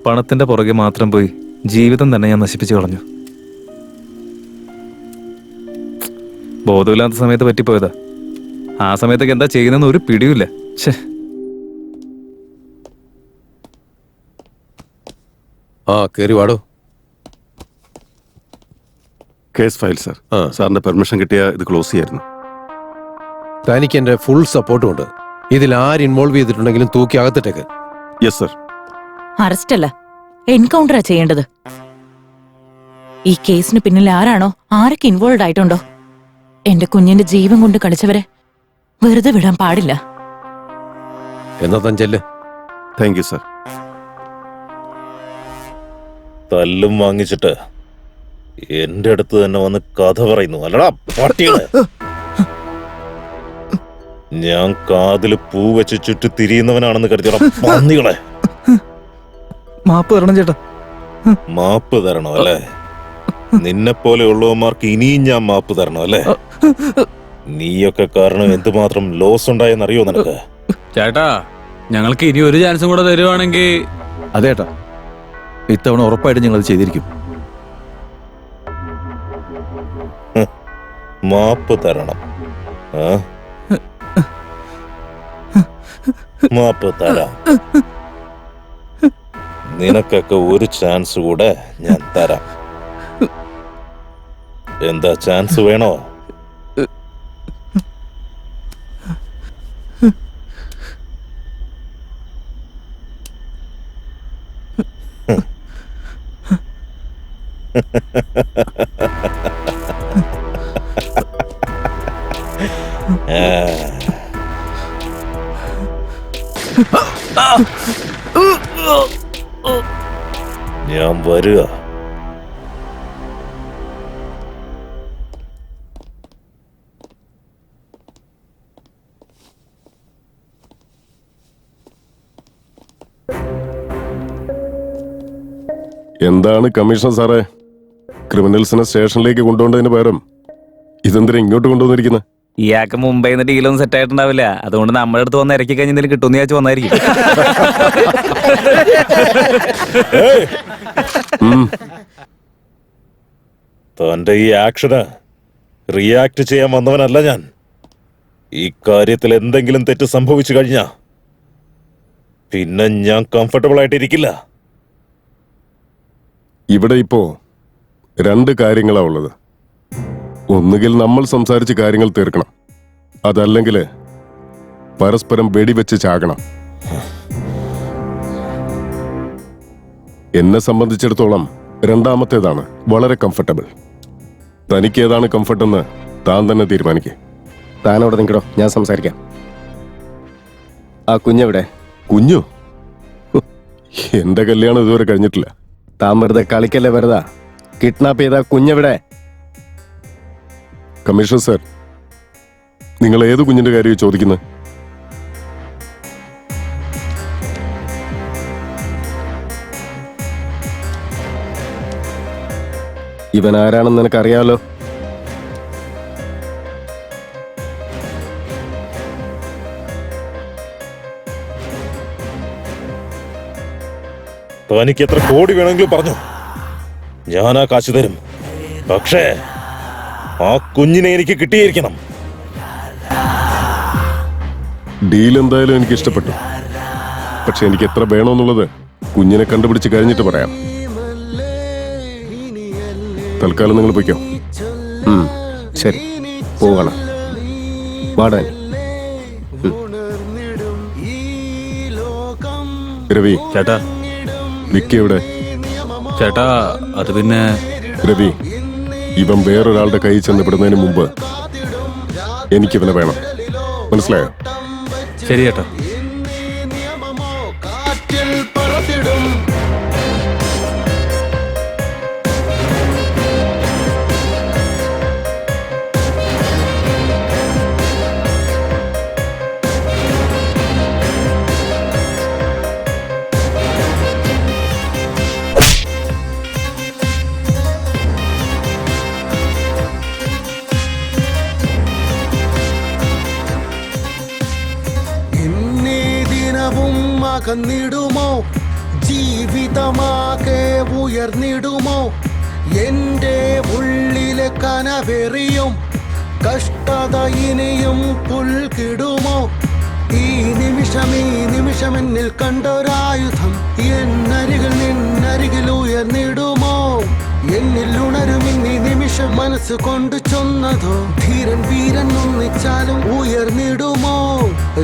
പണത്തിന്റെ പുറകെ മാത്രം പോയി ജീവിതം തന്നെ ഞാൻ നശിപ്പിച്ചു കളഞ്ഞു. ബോധമില്ലാത്ത സമയത്ത് പറ്റിപ്പോയതാ. ആ സമയത്തൊക്കെ എന്താ ചെയ്യുന്നെന്ന് ഒരു പിടിയുമില്ല. ഛേ. ആ, കേറി വാടോ. Case file sir. സാറിന്റെ പെർമിഷൻ കിട്ടിയ ഇത് ക്ലോസ് ചെയ്യായിരുന്നു. തനിക്ക് എന്റെ ഫുൾ സപ്പോർട്ടും ഉണ്ട്. ഇതിൽ ആര് ഇൻവോൾവ് ചെയ്തിട്ടുണ്ടെങ്കിലും തൂക്കി അകത്തിട്ടേക്ക്. Yes sir. അറസ്റ്റ് അല്ല, എൻകൗണ്ടറാ ചെയ്യേണ്ടത്. ഈ കേസിന് പിന്നിൽ ആരാണോ, ആരൊക്കെ ഇൻവോൾവ് ആയിട്ടുണ്ടോ, എന്റെ കുഞ്ഞിന്റെ ജീവൻ കൊണ്ട് കളിച്ചവരെ വെറുതെ വിടാൻ പാടില്ല. എന്നാ താൻ ചെല്ല്. Thank you sir. തല്ലും വാങ്ങിച്ചിട്ട് എന്റെ അടുത്ത് തന്നെ വന്ന് കഥ പറയുന്നു അല്ലടാ പട്ടികളെ. ഞാൻ കാതില് പൂ വെച്ച് ചുറ്റി തിരിയുന്നവനാണെന്ന് കരുതിയോടാ പന്നികളെ. മാപ്പ് തരണം ചേട്ടാ. മാപ്പ് തരണോ അല്ലേ? നിന്നെ പോലെ ഉള്ളവന്മാർക്ക് ഇനിയും ഞാൻ മാപ്പ് തരണോ അല്ലേ? നീയൊക്കെ കാരണം എന്തുമാത്രം ലോസ് ഉണ്ടായെന്നറിയോ നിനക്ക്? ചേട്ടാ, ഞങ്ങൾക്ക് ഇനി ഒരു ചാൻസും കൂടെ തരുവാണെങ്കിൽ. അതേട്ടാ, ഇത്തവണ ഉറപ്പായിട്ട് ഞങ്ങൾ ചെയ്തിരിക്കും. മാപ്പ് തരണം. മാപ്പ് തരാം. നിനക്കൊക്കെ ഒരു ചാൻസ് കൂടെ ഞാൻ തരാം. എന്താ ചാൻസ് വേണോ? ഞാൻ വരിക. എന്താണ് കമ്മീഷണർ സാറേ, ക്രിമിനൽസിനെ സ്റ്റേഷനിലേക്ക് കൊണ്ടുപോകേണ്ടതിന് പകരം ഇതെന്തിനാ ഇങ്ങോട്ട് കൊണ്ടുവന്നിരിക്കുന്നത്? ഇയാൾക്ക് മുംബൈ നിന്ന് ഡീലൊന്നും സെറ്റ് ആയിട്ടുണ്ടാവില്ല. അതുകൊണ്ട് നമ്മുടെ അടുത്ത് വന്ന് ഇറക്കി കഴിഞ്ഞാൽ എന്തെങ്കിലും കിട്ടുമെന്ന് വിചാരിച്ച് വന്നായിരിക്കും. തന്റെ ഈ ആക്ഷന് റിയാക്ട് ചെയ്യാൻ വന്നവനല്ല ഞാൻ. ഈ കാര്യത്തിൽ എന്തെങ്കിലും തെറ്റ് സംഭവിച്ചു കഴിഞ്ഞാ പിന്നെ ഞാൻ കംഫർട്ടബിൾ ആയിട്ടിരിക്കില്ല. ഇവിടെ ഇപ്പോ രണ്ട് കാര്യങ്ങളാ ഉള്ളത്. ഒന്നുകിൽ നമ്മൾ സംസാരിച്ച് കാര്യങ്ങൾ തീർക്കണം, അതല്ലെങ്കിൽ പരസ്പരം വെടിവെച്ച് ചാകണം. എന്നെ സംബന്ധിച്ചിടത്തോളം രണ്ടാമത്തേതാണ് വളരെ കംഫർട്ടബിൾ. തനിക്ക് ഏതാണ് കംഫർട്ടെന്ന് താൻ തന്നെ തീരുമാനിക്കേ. താനവിടെ നിൽക്കടോ, ഞാൻ സംസാരിക്കാം. ആ കുഞ്ഞെവിടെ? കുഞ്ഞു? എന്റെ കല്യാണം ഇതുവരെ കഴിഞ്ഞിട്ടില്ല. താൻ വെറുതെ കളിക്കല്ലേ വെറുതെ. കിഡ്നാപ്പ് ചെയ്ത കുഞ്ഞെവിടെ? കമ്മീഷണർ സർ, നിങ്ങൾ ഏത് കുഞ്ഞിന്റെ കാര്യം ചോദിക്കുന്നത്? ഇവൻ ആരാണെന്ന് നിനക്കറിയാമല്ലോ. തനിക്ക് എത്ര കോടി വേണമെങ്കിലും പറഞ്ഞു, ഞാൻ ആ കാശ് തരും. പക്ഷേ ആ കുഞ്ഞിനെ എനിക്ക് കിട്ടിയിരിക്കണം. ഡീൽ എന്തായാലും എനിക്ക് ഇഷ്ടപ്പെട്ടു. പക്ഷെ എനിക്ക് എത്ര വേണമെന്നുള്ളത് കുഞ്ഞിനെ കണ്ടുപിടിച്ച് കഴിഞ്ഞിട്ട് പറയാം. തൽക്കാലം നിങ്ങൾ പൊയ്ക്കോ. ശരി, പോകണം. വാടാൻ. രവി, ചേട്ടാ. വിക്കി എവിടെ? ചേട്ടാ, അത് പിന്നെ രവി, ഇവൻ വേറൊരാളുടെ കൈ ചെന്നപ്പെടുന്നതിന് മുമ്പ് എനിക്കിവനെ വേണം. മനസ്സിലായോ? ശരി ചേട്ടാ. അകന്നിടുമോ, ജീവിതമാകെ ഉയർന്നിടുമോ, എന്റെ ഉള്ളിലെ കനവെറിയും കഷ്ടത ഇനിയും പുൽകിടുമോ? ഈ നിമിഷം എന്നിൽ കണ്ടൊരായുധം എന്നരികിൽ നിന്നരികിൽ ഉയർന്നിടുമോ? എന്നിൽ ഉണരും ഇന്നീ നിമിഷം മനസ്സ് കൊണ്ട് ചൊന്നതോ, ധീരൻ വീരൻ ഒന്നിച്ചാലും ഉയർന്നിടുമോ?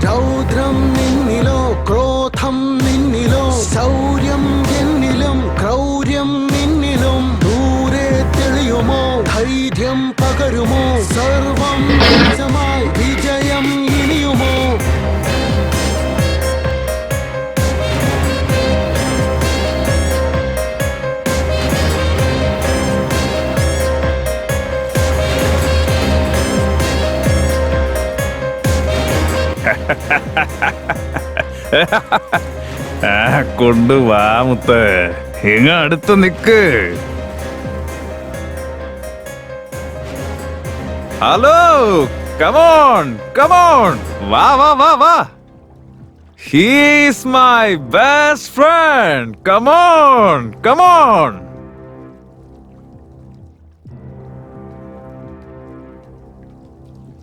രൗദ്രം നിന്നിലോ, ക്രോധം നിന്നിലോ, ശൗര്യം എന്നിലും ക്രൗര്യം നിന്നിലും, ദൂരെ തെളിയുമോ, ധൈര്യം പകരുമോ, സർവം മെച്ചമായി വിജയം ഇനിയുമോ? കൊണ്ടുവാ മുത്ത്, ഇങ്ങ അടുത്ത് നിക്ക്. ഹലോ, കമോൺ കമോൺ, വാ വാ വാ വാ. He's my best friend. Come on come on.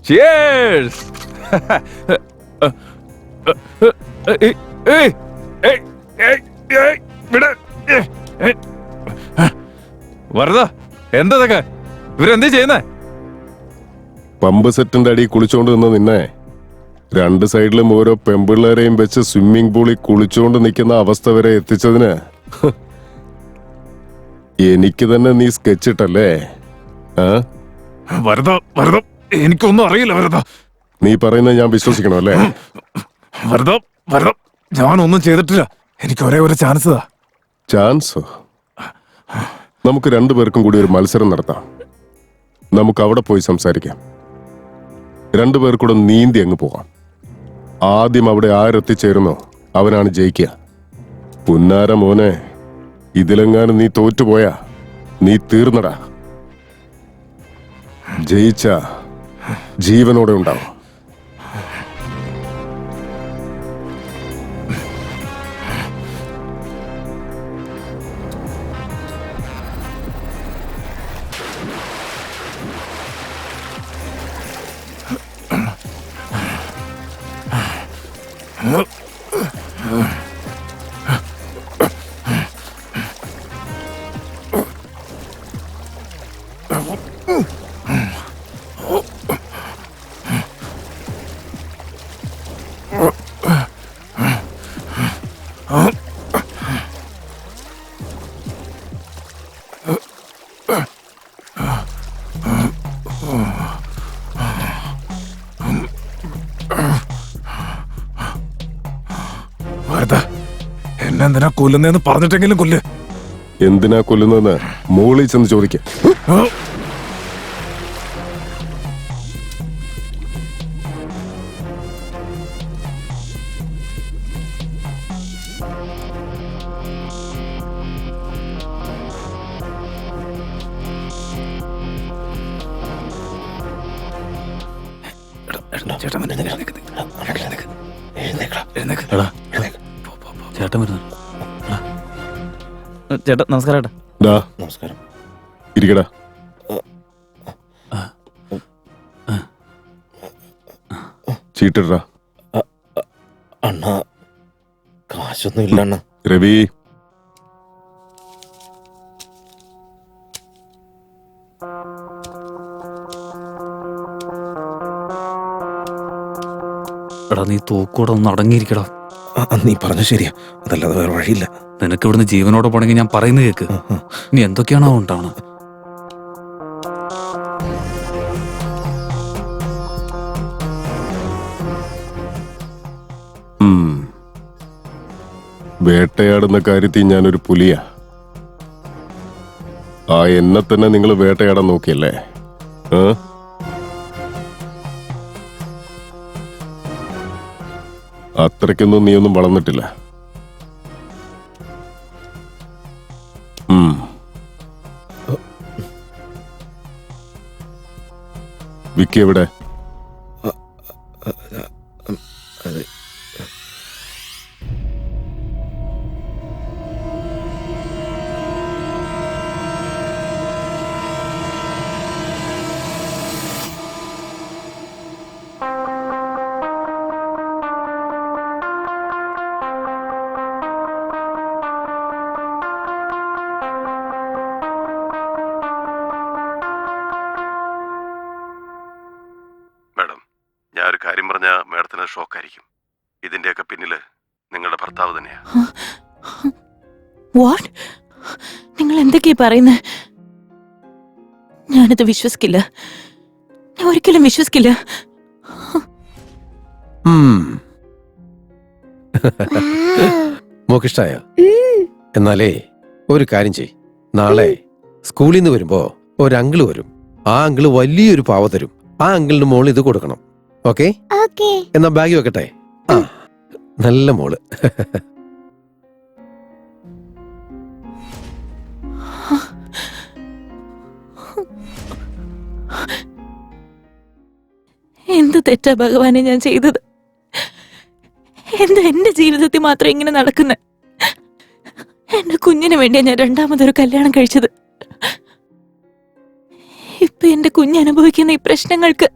Cheers. വെറുതെ എന്തൊക്കെ ഇവരെന്ത് ചെയ്യുന്നേ? പമ്പ് സെറ്റിന്റെ അടി കുളിച്ചോണ്ട് നിന്ന് നിന്നെ രണ്ട് സൈഡിലും ഓരോ പെമ്പിള്ളേരെയും വെച്ച് സ്വിമ്മിംഗ് പൂളിൽ കുളിച്ചുകൊണ്ട് നിൽക്കുന്ന അവസ്ഥ വരെ എത്തിച്ചതിന് എനിക്ക് തന്നെ നീ സ്കെച്ചിട്ടല്ലേ? വെറുതെ വെറുതെ എനിക്കൊന്നും അറിയില്ല. വെറുതെ നീ പറയുന്നത് ഞാൻ വിശ്വസിക്കണം അല്ലേ? വെറുതെ വെറുതെ ഞാനൊന്നും ചെയ്തിട്ടില്ല. എനിക്ക് ഒരേ ഒരു ചാൻസ് താ. ചാൻസോ? നമുക്ക് രണ്ടുപേർക്കും കൂടി ഒരു മത്സരം നടത്താം. നമുക്ക് അവിടെ പോയി സംസാരിക്കാം. രണ്ടുപേർക്കൂടെ നീന്തി അങ്ങ് പോകാം. ആദ്യം അവിടെ ആരെത്തിച്ചേരുന്നോ അവനാണ് ജയിക്കുക. പുന്നാര മോനെ, ഇതിലെങ്ങാനും നീ തോറ്റുപോയാ നീ തീർന്നടാ. ജയിച്ച ജീവനോടെ ഉണ്ടാവും. എന്നെന്തിനാ കൊല്ലുന്നതെന്ന് പറഞ്ഞിട്ടെങ്കിലും കൊല്ല്. എന്തിനാ കൊല്ലുന്നതെന്ന് മോളിൽ ചെന്ന് ചോദിക്കാം. ചേട്ടൻ വരുന്നു. ചേട്ടാ നമസ്കാരം. ഏട്ടാ ഡാ നമസ്കാരം. ഇരിക്കടാ. ചീട്ടിടാ. അണ്ണ കാശൊന്നും ഇല്ല അണ്ണ. രവി എടാ നീ തോക്കൂടെ ഒന്ന് അടങ്ങിയിരിക്കടാ. നീ പറഞ്ഞ ശരിയാ, അതല്ലാതെ വേറെ വഴിയില്ല. നിനക്ക് ഇവിടുന്ന് ജീവനോടെ പോണെങ്കിൽ ഞാൻ പറയുന്നത് കേക്ക്. നീ എന്തൊക്കെയാണോ ഉണ്ടാവണം. വേട്ടയാടുന്ന കാര്യത്തിൽ ഞാനൊരു പുലിയാ. ആ എന്നെ തന്നെ നിങ്ങൾ വേട്ടയാടാൻ നോക്കിയല്ലേ? അത്രയ്ക്കൊന്നും നീയൊന്നും വളർന്നിട്ടില്ല. വിക്കി എവിടെ? മാഡം, ഞാനൊരു കാര്യം പറഞ്ഞാൽ മാഡത്തിന് ഷോക്കായിരിക്കും. ഇതിന്റെയൊക്കെ പിന്നില് നിങ്ങളുടെ ഭർത്താവ് തന്നെയാ. വാട്ട്? നിങ്ങൾ എന്തൊക്കെയാ പറയുന്നത്? ഞാനത് വിശ്വസിക്കില്ല. ഞാൻ ഒരിക്കലും വിശ്വസിക്കില്ല. മോക്കിഷ്ടായ? എന്നാലേ ഒരു കാര്യം ചെയ്. നാളെ സ്കൂളിൽ നിന്ന് വരുമ്പോ ഒരു അങ്കിള് വരും. ആ അങ്കിള് വലിയൊരു പാവ തരും. ആ അങ്കിളിന് മോള് ഇത് കൊടുക്കണം. ഓക്കെ? എന്നാ ബാഗ് വെക്കട്ടെ. ആ നല്ല മോള്. എന്ത് തെറ്റാ ഭഗവാനെ ഞാൻ ചെയ്തത്? എന്താ എന്റെ ജീവിതത്തിൽ മാത്രം ഇങ്ങനെ നടക്കുന്നത്? എന്റെ കുഞ്ഞിന് വേണ്ടിയാ ഞാൻ രണ്ടാമതൊരു കല്യാണം കഴിച്ചത്. ഇപ്പൊ എന്റെ കുഞ്ഞ് അനുഭവിക്കുന്ന ഈ പ്രശ്നങ്ങൾക്ക്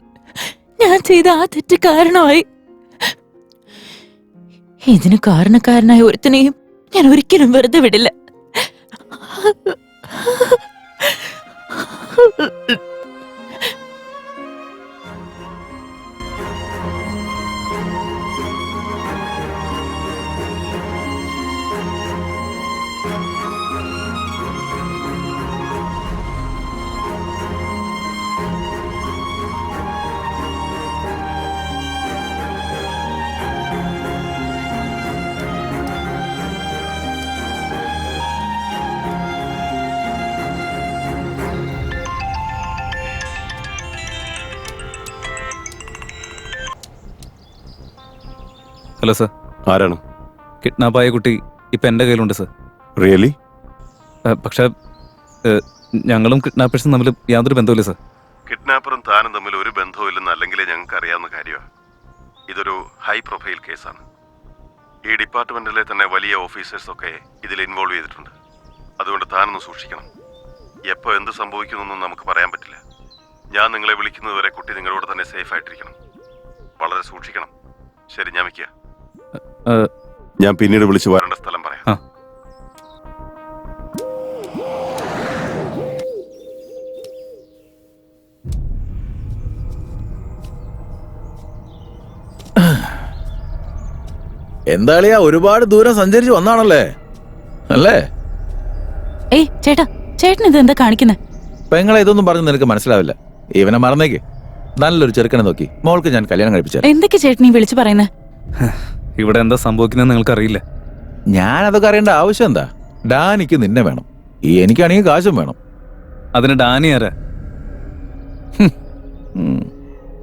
ഞാൻ ചെയ്ത ആ തെറ്റ് കാരണമായി. ഇതിന് കാരണക്കാരനായ ഒരുത്തനെയും ഞാൻ ഒരിക്കലും വെറുതെ വിടില്ല. Hello sir. ആരാണ്? കിഡ്നാപ്പായ കുട്ടി ഇപ്പം എൻ്റെ കയ്യിലുണ്ട് സർ. റിയലി? പക്ഷെ ഞങ്ങളും കിഡ്നാപ്പേഴ്സും തമ്മിൽ യാതൊരു ബന്ധവുമില്ല സർ. കിഡ്നാപ്പറും താനും തമ്മിൽ ഒരു ബന്ധവുമില്ലെന്ന് അല്ലെങ്കിലേ ഞങ്ങൾക്ക് അറിയാവുന്ന കാര്യമാണ്. ഇതൊരു ഹൈ പ്രൊഫൈൽ കേസാണ്. ഈ ഡിപ്പാർട്ട്മെന്റിലെ തന്നെ വലിയ ഓഫീസേഴ്സൊക്കെ ഇതിൽ ഇൻവോൾവ് ചെയ്തിട്ടുണ്ട്. അതുകൊണ്ട് താനൊന്ന് സൂക്ഷിക്കണം. എപ്പോൾ എന്ത് സംഭവിക്കുന്നൊന്നും നമുക്ക് പറയാൻ പറ്റില്ല. ഞാൻ നിങ്ങളെ വിളിക്കുന്നതുവരെ കുട്ടി നിങ്ങളോട് തന്നെ സേഫ് ആയിട്ടിരിക്കണം. വളരെ സൂക്ഷിക്കണം. ശരി, ഞാൻ വയ്ക്കുക. ഞാൻ പിന്നീട് വിളിച്ചു വരേണ്ട സ്ഥലം പറയാം. ആ. എന്താളിയാ ഒരുപാട് ദൂരം സഞ്ചരിച്ച് വന്നാണല്ലേ അല്ലേ? ഏയ് ചേട്ടാ, ചേട്ടൻ ഇത് എന്താ കാണിക്കുന്നേ? പെങ്ങളെ ഇതൊന്നും പറഞ്ഞു നിനക്ക് മനസ്സിലാവില്ല. ഇവനെ മറന്നേക്ക്. നല്ലൊരു ചെറുക്കനെ നോക്കി മോൾക്ക് ഞാൻ കല്യാണം കഴിപ്പിച്ചാൽ. എന്തൊക്കെ ചേട്ടൻ ഈ വിളിച്ചു പറയുന്നേ? ഇവിടെ എന്താ സംഭവിക്കുന്നത് നിങ്ങൾക്ക് അറിയില്ല. ഞാൻ അതൊക്കെ അറിയേണ്ട ആവശ്യം എന്താ? ഡാനിക്ക് നിന്നെ വേണം, എനിക്കാണെങ്കിൽ കാശും വേണം. അതിന് ഡാനി ആരാ?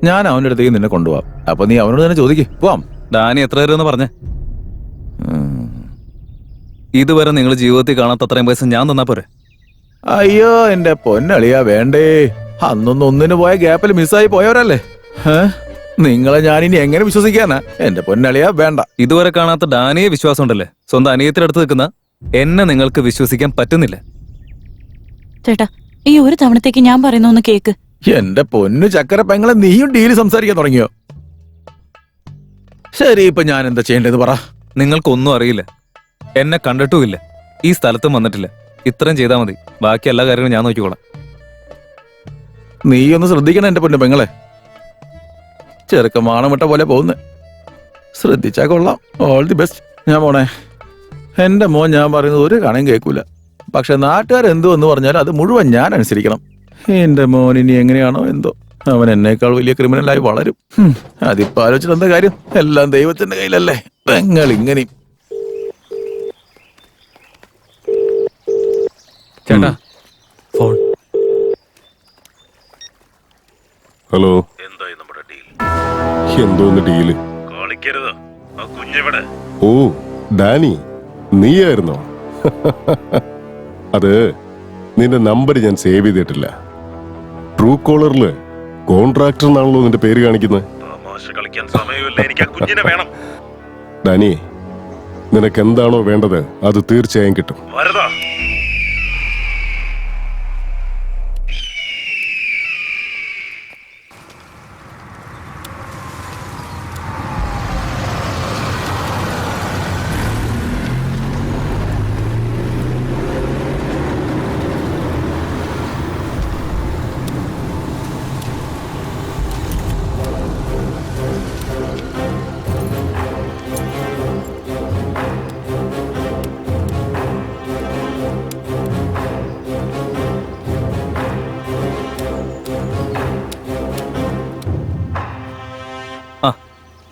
ഞാൻ അവൻ്റെ അടുത്തേക്ക് നിന്നെ കൊണ്ടുപോവാം. അപ്പൊ നീ അവനോട് തന്നെ ചോദിക്ക്. പോവാം. ഡാനി എത്ര തരുമെന്ന് പറഞ്ഞേ? ഇതുവരെ നിങ്ങൾ ജീവിതത്തിൽ കാണാത്ത അത്രയും പൈസ ഞാൻ തന്നാ പോരെ? അയ്യോ എന്റെ പൊന്നളിയാ, വേണ്ടേ. അന്നൊന്നും ഒന്നിനു പോയ ഗ്യാപ്പിൽ മിസ്സായി പോയവരല്ലേ. നിങ്ങളെ ഞാനിനി എങ്ങനെ വിശ്വസിക്കാനാ? എന്റെ പൊന്നളിയാ, വേണ്ട. ഇതുവരെ കാണാത്ത ഡാനിയെ വിശ്വാസം ഉണ്ടല്ലേ? സ്വന്തം അനിയത്തിനടുത്ത് നിൽക്കുന്ന എന്നെ നിങ്ങൾക്ക് വിശ്വസിക്കാൻ പറ്റുന്നില്ല. ചേട്ടാ, ഈ ഒരു തവണത്തേക്ക് ഞാൻ പറയുന്ന ഒന്ന് കേക്ക്. എന്റെ പൊന്നു ചക്കര പെങ്ങളെ, നീയും ഡീല് സംസാരിക്കാൻ തുടങ്ങിയോ? ശരി, ഇപ്പൊ ഞാൻ എന്താ ചെയ്യേണ്ടത് പറ. നിങ്ങൾക്കൊന്നും അറിയില്ല, എന്നെ കണ്ടിട്ടുമില്ല, ഈ സ്ഥലത്തും വന്നിട്ടില്ല. ഇത്രയും ചെയ്താൽ മതി, ബാക്കി എല്ലാ കാര്യങ്ങളും ഞാൻ നോക്കിക്കോളാം. നീ ഒന്ന് ശ്രദ്ധിക്കണം എന്റെ പൊന്നു പെങ്ങളെ. ചെറുക്കം മാണമിട്ട പോലെ പോകുന്നേ. ശ്രദ്ധിച്ചാ കൊള്ളാം. All the best. ഞാൻ പോണേ. എന്റെ മോൻ ഞാൻ പറയുന്നത് ഒരു കണയും കേൾക്കൂല. പക്ഷെ നാട്ടുകാർ എന്തോ എന്ന് പറഞ്ഞാൽ അത് മുഴുവൻ ഞാൻ അനുസരിക്കണം. എന്റെ മോൻ ഇനി എങ്ങനെയാണോ എന്തോ, അവൻ എന്നേക്കാൾ വലിയ ക്രിമിനലായി വളരും. അതിപ്പോ ആലോചിച്ചിട്ട് എന്താ കാര്യം? എല്ലാം ദൈവത്തിന്റെ കയ്യിലല്ലേ. പെങ്ങൾ ഇങ്ങനെ. ചേട്ടാ, ഫോൺ. ഹലോ. എന്തായി നമ്മുടെ ഡീൽ? എന്തോന്ന് ഡീല്? കളിക്കരുത്. ആ കുഞ്ഞെവിടെ? ഓ, ഡാനി, നീയായിരുന്നോ? അത് നിന്റെ നമ്പർ ഞാൻ സേവ് ചെയ്തിട്ടില്ല. ട്രൂ കോളറില് കോൺട്രാക്ടർ എന്നാണല്ലോ നിന്റെ പേര് കാണിക്കുന്നത്. തമാശ കളിക്കാൻ സമയമില്ല, എനിക്ക് ആ കുഞ്ഞിനെ വേണം. ഡാനി, നിനക്ക് എന്താണോ വേണ്ടത് അത് തീർച്ചയായും കിട്ടും. വരതാ.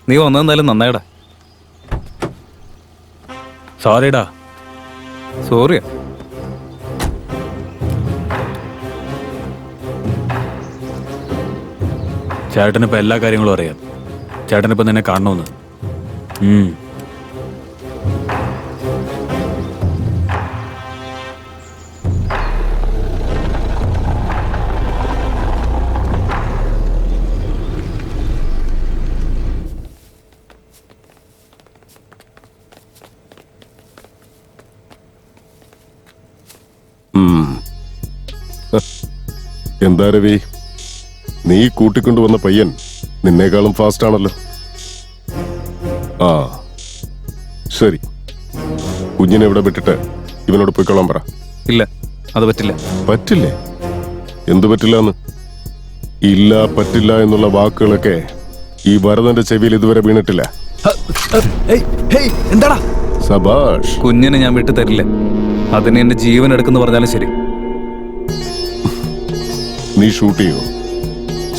നീ വന്നെന്തായാലും നന്നായിടാ. സോറിടാ. സോറിയാ? ചേട്ടനിപ്പോ എല്ലാ കാര്യങ്ങളും അറിയാം. ചേട്ടനിപ്പോ നിന്നെ കാണണമെന്ന്. എന്താ രവി, നീ കൂട്ടിക്കൊണ്ടുവന്ന പയ്യൻ നിന്നേക്കാളും ഫാസ്റ്റ് ആണല്ലോ. ആ ശരി, കുഞ്ഞിനെ ഇവിടെ വിട്ടിട്ട് ഇവനോട് പോയിക്കൊള്ളാൻ പറ. ഇല്ല, അത് പറ്റില്ല. പറ്റില്ലേ? എന്തു പറ്റില്ലാന്ന്? ഇല്ല, പറ്റില്ല എന്നുള്ള വാക്കുകളൊക്കെ ഈ ഭരതന്റെ ചെവിയിൽ ഇതുവരെ വീണിട്ടില്ല. എന്താടാ? സബാഷ്. കുഞ്ഞിനെ ഞാൻ വിട്ടു തരില്ല. അതിന് എന്റെ ജീവൻ എടുക്കുന്നു പറഞ്ഞാലും ശരി. നീ ഷൂട്ട് ചെയ്യോ?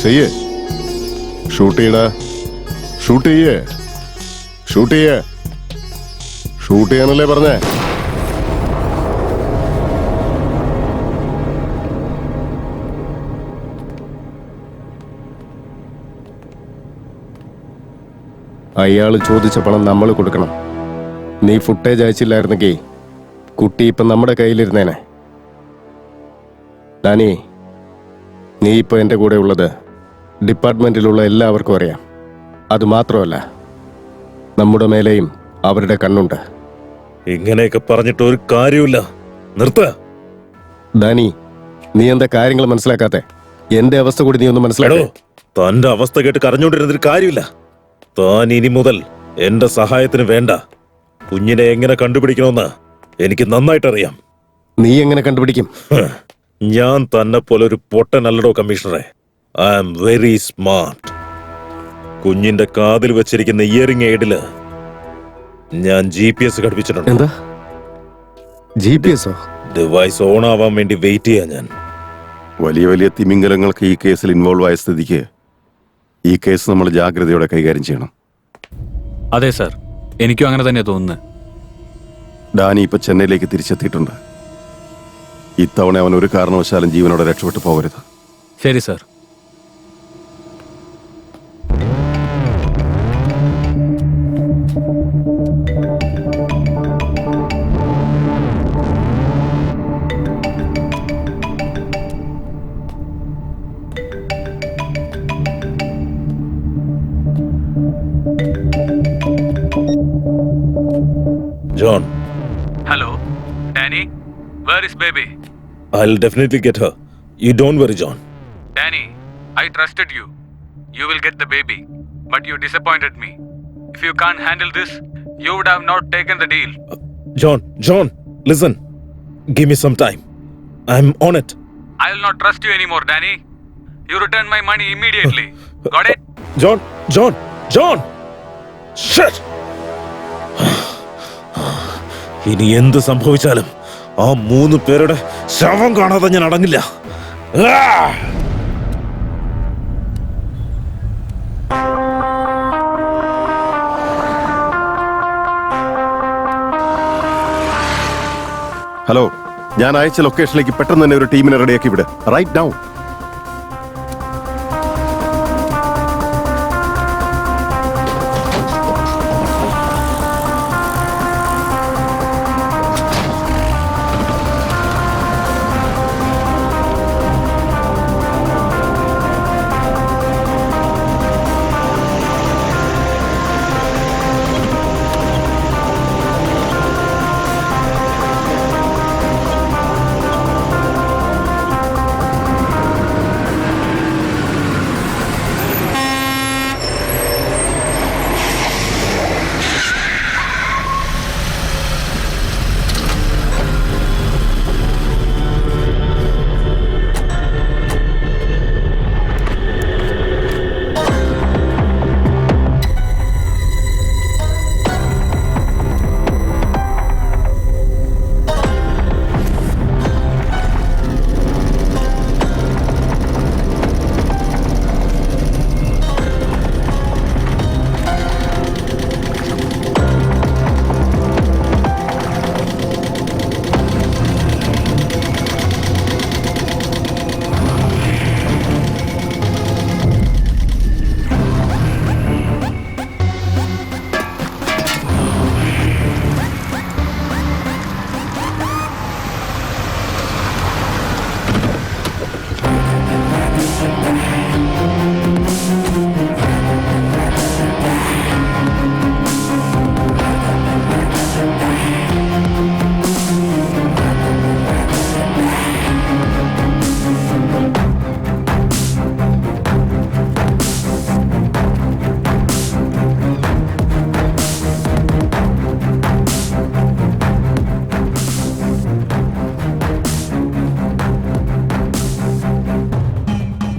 ചെയ്യേ. ഷൂട്ട് ചെയ്യടാ. ഷൂട്ട് ചെയ്യേ. ഷൂട്ട് ചെയ്യേ. ഷൂട്ട് ചെയ്യാനല്ലേ പറഞ്ഞേ? അയാള് ചോദിച്ച പണം നമ്മൾ കൊടുക്കണം. നീ ഫുട്ടേജ് അയച്ചില്ലായിരുന്നെങ്കിൽ കുട്ടി ഇപ്പൊ നമ്മുടെ കയ്യിലിരുന്നേനെ. ഡാനി, നീ ഇപ്പൊ എന്റെ കൂടെ ഉള്ളത് ഡിപ്പാർട്ട്മെന്റിലുള്ള എല്ലാവർക്കും അറിയാം. അത് മാത്രമല്ല, നമ്മുടെ മേലെയും അവരുടെ കണ്ണുണ്ട്. ഇങ്ങനെയൊക്കെ പറഞ്ഞിട്ട് ഒരു കാര്യമില്ല. നിർത്ത. ഡാനി, നീ എന്താ കാര്യങ്ങൾ മനസ്സിലാക്കാത്തെ? എന്റെ അവസ്ഥ കൂടി നീ ഒന്ന് മനസ്സിലാക്കോ? തന്റെ അവസ്ഥ കേട്ട് കരഞ്ഞോണ്ടിരുന്നൊരു കാര്യമില്ല. താൻ ഇനി മുതൽ എന്റെ സഹായത്തിന് വേണ്ട. കുഞ്ഞിനെ എങ്ങനെ കണ്ടുപിടിക്കണമെന്ന് എനിക്ക് നന്നായിട്ടറിയാം. നീ എങ്ങനെ കണ്ടുപിടിക്കും? ഞാൻ തന്നെ പോലെ ഒരു പൊട്ടനല്ലടോ കമ്മീഷണറെ. I am very smart. കുഞ്ഞിന്റെ കാതിൽ വെച്ചിരിക്കുന്ന ഇയറിംഗ് എയ്ഡില് ഞാൻ GPS ഘടിപ്പിച്ചിട്ടുണ്ട്. എന്താ GPS? ഡിവൈസ് ഓൺ ആവാൻ വേണ്ടി വെയിറ്റ് ചെയ്യാൻ ഞാൻ. വലിയ വലിയ തിമിംഗലങ്ങൾക്ക് ഈ കേസിൽ ഇൻവോൾവ് ആയ സ്ഥിതിക്ക് ഈ കേസ് നമ്മൾ ജാഗ്രതയോടെ കൈകാര്യം ചെയ്യണം. അതെ സാർ, എനിക്കും അങ്ങനെ തന്നെയാ തോന്നുന്നത്. ഡാനി ഇപ്പൊ ചെന്നൈയിലേക്ക് തിരിച്ചെത്തിയിട്ടുണ്ട്. ഇത്തവണ അവൻ ഒരു കാരണവശാലും ജീവനോടെ രക്ഷപ്പെട്ടു പോകരുത്. ശരി sir. John. Hello, Danny. Where is baby? I'll definitely get her. You don't worry, John. Danny, I trusted you. You will get the baby, but you disappointed me. If you can't handle this, you would have not taken the deal. John, listen. Give me some time. I'm on it. I will not trust you anymore, Danny. You return my money immediately. Got it? John! Shit! ഇനി എന്ത് സംഭവിച്ചാലും ആ 3 പേരുടെ ശവം കാണാതെ ഞാൻ അടങ്ങില്ല. Hello, ഞാൻ അയച്ച ലൊക്കേഷനിലേക്ക് പെട്ടെന്ന് തന്നെ ഒരു ടീമിനെ റെഡിയാക്കി വിട്. Write down.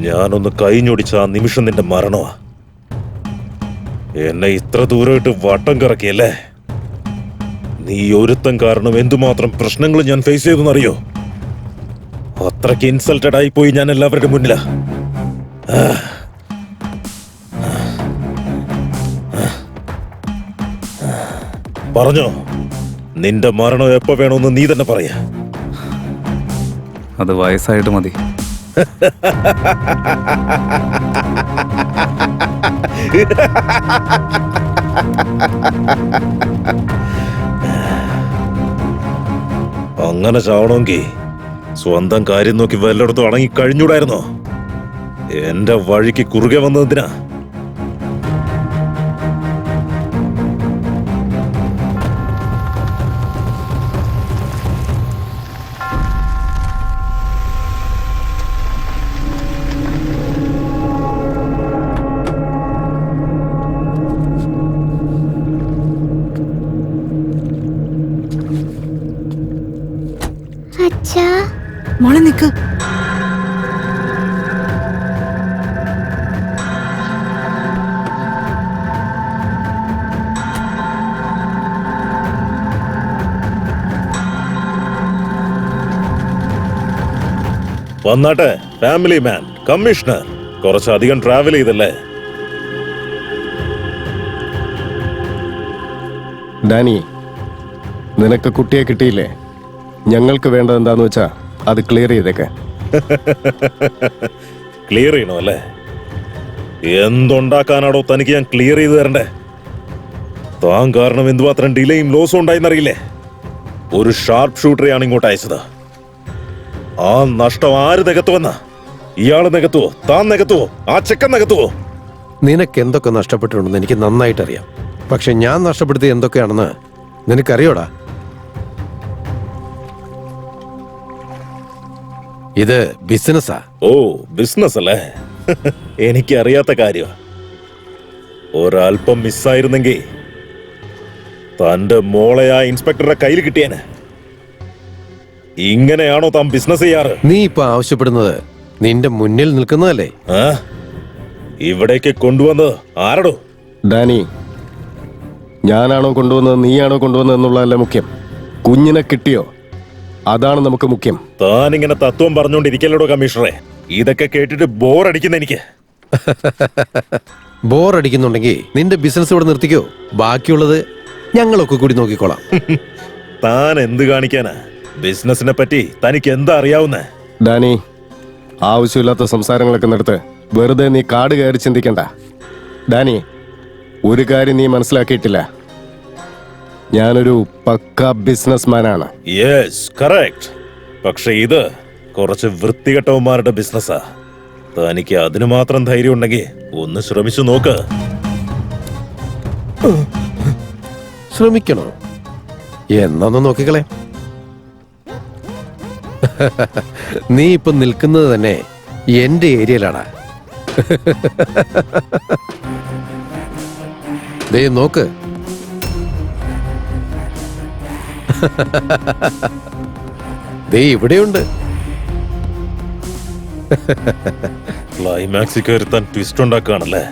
ഞാനൊന്ന് കൈഞ്ഞൊടിച്ച ആ നിമിഷം നിന്റെ മരണമാ. എന്നെ ഇത്ര ദൂരമായിട്ട് വട്ടം കറക്കിയല്ലേ? നീ ഒരുത്തം കാരണം എന്തുമാത്രം പ്രശ്നങ്ങൾ ഞാൻ ഫേസ് ചെയ്തെന്നറിയോ? അത്രയ്ക്ക് ഇൻസൾട്ടഡ് ആയി പോയി ഞാൻ എല്ലാവരുടെ മുന്നിലാ. പറഞ്ഞോ, നിന്റെ മരണം എപ്പോ വേണമെന്ന് നീ തന്നെ പറയാ. അത് വയസ്സായിട്ട് മതി. അങ്ങനെ ചാവണമെങ്കിൽ സ്വന്തം കാര്യം നോക്കി വല്ലയിടത്തും അടങ്ങി കഴിഞ്ഞൂടായിരുന്നോ? എന്റെ വഴിക്ക് കുറുകെ വന്നതിനാ. മോളെ നിക്ക്. വന്നാട്ടെ ഫാമിലി മാൻ കമ്മീഷണർ. കുറച്ചധികം ട്രാവൽ ചെയ്തല്ലേ? ഡാനി, നിനക്ക് കുട്ടിയെ കിട്ടിയില്ലേ? ഞങ്ങൾക്ക് വേണ്ടത് എന്താന്ന് വെച്ചാ അത് ക്ലിയർ ചെയ്തേക്കെ. ക്ലിയർ ചെയ്യണോ അല്ലേ? എന്തുണ്ടാക്കാനാടോ തനിക്ക് ഞാൻ ക്ലിയർ ചെയ്ത് തരണ്ടേ? താൻ കാരണം എന്തുമാത്രം ഡിലേയും ലോസും ഉണ്ടായിന്നറിയില്ലേ? ഒരു ഷാർപ്പ് ഷൂട്ടറെയാണ് ഇങ്ങോട്ട് അയച്ചത്. ആ നഷ്ടം ആര് നികത്തുവെന്ന? ഇയാള് നികത്തുവോ? താൻ നികത്തുവോ? ആ ചെക്കൻ നികത്തുവോ? നിനക്ക് എന്തൊക്കെ നഷ്ടപ്പെട്ടിട്ടുണ്ടെന്ന് എനിക്ക് നന്നായിട്ടറിയാം. പക്ഷെ ഞാൻ നഷ്ടപ്പെടുത്തിയത് എന്തൊക്കെയാണെന്ന് നിനക്കറിയോടാ? ഇത് ബിസിനസ്സാ. ഓ, ബിസിനസ് അല്ലേ? എനിക്ക് അറിയാത്ത കാര്യമാ. ഒരൽപ്പം മിസ്സായിരുന്നെങ്കിൽ തന്റെ മോളെ ആ ഇൻസ്പെക്ടറുടെ കയ്യിൽ കിട്ടിയേനെ. ഇങ്ങനെയാണോ താൻ ബിസിനസ് ചെയ്യാറ്? നീ ഇപ്പൊ ആവശ്യപ്പെടുന്നത് നിന്റെ മുന്നിൽ നിൽക്കുന്നതല്ലേ? ഇവിടേക്ക് കൊണ്ടുവന്നത് ആരടോ? ഡാനി, ഞാനാണോ കൊണ്ടുവന്നത് നീയാണോ കൊണ്ടുവന്നത് എന്നുള്ളതല്ല മുഖ്യം. കുഞ്ഞിനെ കിട്ടിയോ? അതാണ് നമുക്ക് മുഖ്യം. താൻ ഇങ്ങനെ തത്വം പറഞ്ഞുകൊണ്ടിരിക്കല്ലോ കമ്മീഷണറെ. ഇതൊക്കെ കേട്ടിട്ട് ബോറടിക്കുന്ന എനിക്ക്. ബോറടിക്കുന്നുണ്ടെങ്കിൽ നിന്റെ ബിസിനസ് ഇവിടെ നിർത്തിക്കോ. ബാക്കിയുള്ളത് ഞങ്ങളൊക്കെ കൂടി നോക്കിക്കോളാം. താൻ എന്ത് കാണിക്കാനാ? ബിസിനസിനെ പറ്റി തനിക്ക് എന്താ അറിയാവുന്നേ? ഡാനി, ആവശ്യമില്ലാത്ത സംസാരങ്ങളൊക്കെ നിർത്ത്. വെറുതെ നീ കാട് കയറി ചിന്തിക്കണ്ട. ഡാനി, ഒരു കാര്യം നീ മനസ്സിലാക്കിയിട്ടില്ല. ഞാനൊരു പക്ക ബിസിനസ്മാനാണ്. Yes, correct. പക്ഷെ ഇത് കുറച്ച് വൃത്തികെട്ടവന്മാരുടെ ബിസിനസ്സാ. തനിക്ക് അതിന് മാത്രം ധൈര്യം ഉണ്ടെങ്കിൽ ഒന്ന് ശ്രമിച്ചു നോക്ക്. ശ്രമിക്കണോ? എന്നൊന്ന് നോക്കിക്കളെ. നീ ഇപ്പൊ നിൽക്കുന്നത് തന്നെ എന്റെ ഏരിയയിലാടാ. ദേ നോക്ക്. ദേ ഇവിടെയുണ്ട്. ക്ലൈമാക്സിൽ കയറി താൻ ട്വിസ്റ്റ് ഉണ്ടാക്കുകയാണല്ലേ?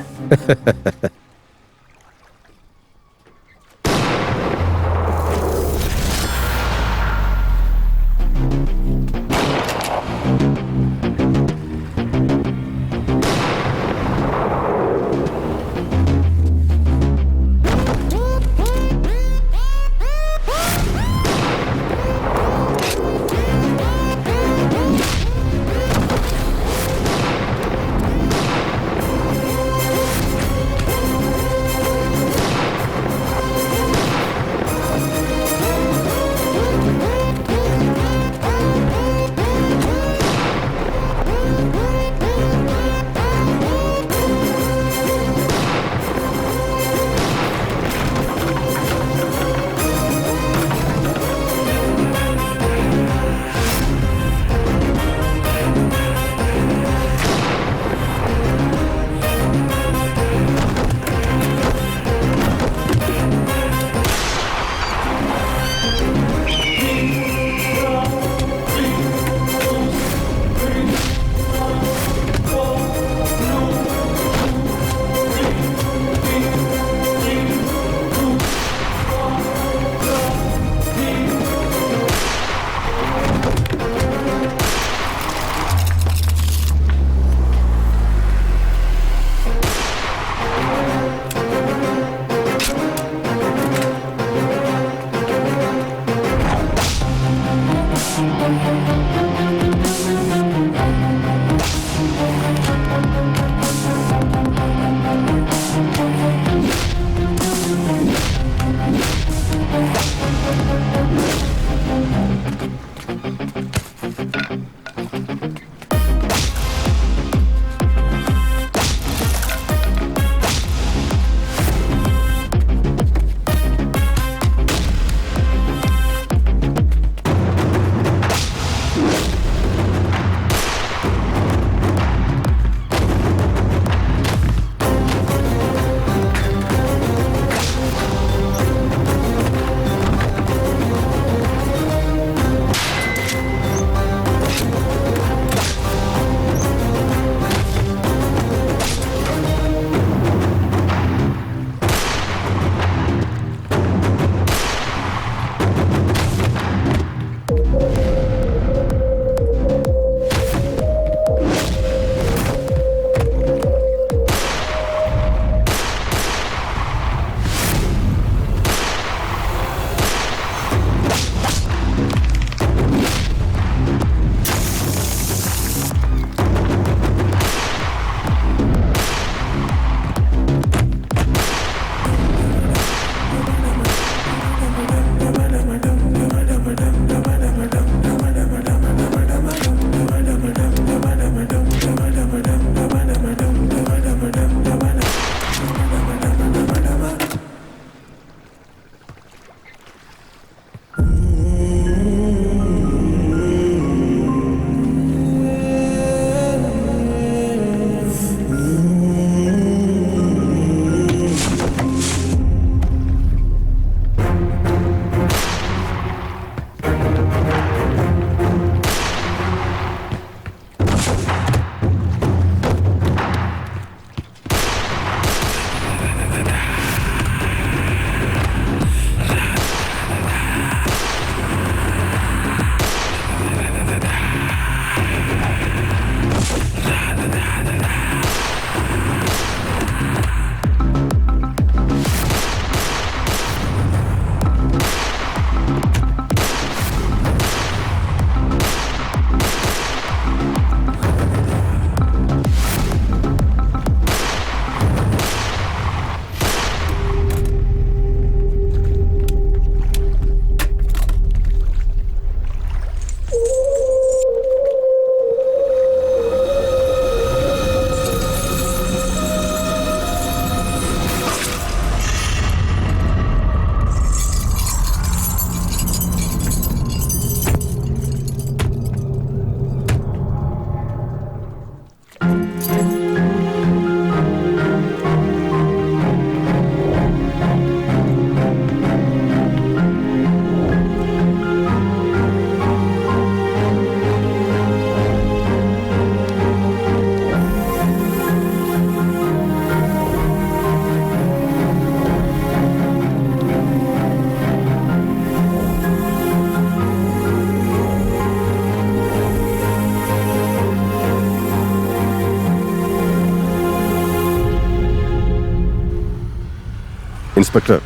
ഇൻസ്പെക്ടർ,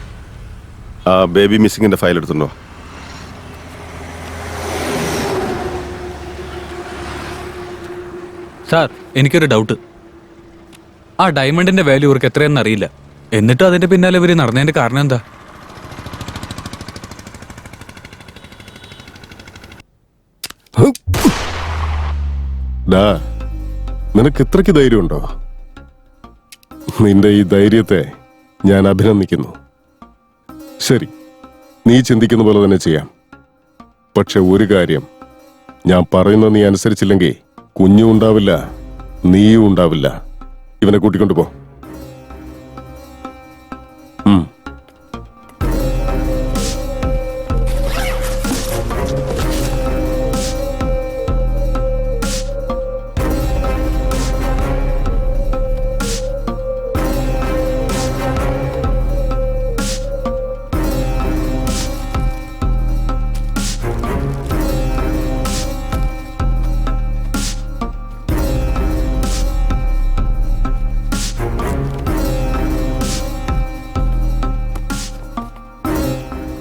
ആ ബേബി മിസ്സിങ്ങിന്റെ ഫയൽ എടുത്തുണ്ടോ? സാർ, എനിക്കൊരു ഡൗട്ട്. ആ ഡയമണ്ടിന്റെ വാല്യൂ ഇവർക്ക് എത്രയെന്ന് അറിയില്ല. എന്നിട്ടും അതിന്റെ പിന്നാലെ ഇവര് നടന്നതിന്റെ കാരണം എന്താ? ഡാ, നിനക്ക് ഇത്രയ്ക്ക് ധൈര്യമുണ്ടോ? നിന്റെ ഈ ധൈര്യത്തെ ഞാൻ അഭിനന്ദിക്കുന്നു. ശരി, നീ ചിന്തിക്കുന്ന പോലെ തന്നെ ചെയ്യാം. പക്ഷെ ഒരു കാര്യം, ഞാൻ പറയുന്നത് നീ അനുസരിച്ചില്ലെങ്കിൽ കുഞ്ഞും ഉണ്ടാവില്ല, നീയും ഉണ്ടാവില്ല. ഇവനെ കൂട്ടിക്കൊണ്ടു പോ.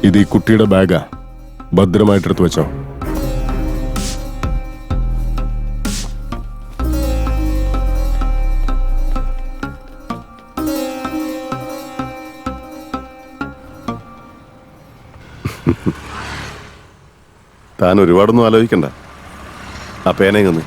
ഇത് ഈ കുട്ടിയുടെ ബാഗാ, ഭദ്രമായിട്ടെടുത്ത് വെച്ചോ. താൻ ഒരുപാടൊന്നും ആലോചിക്കണ്ട. ആ പേനയെന്ന്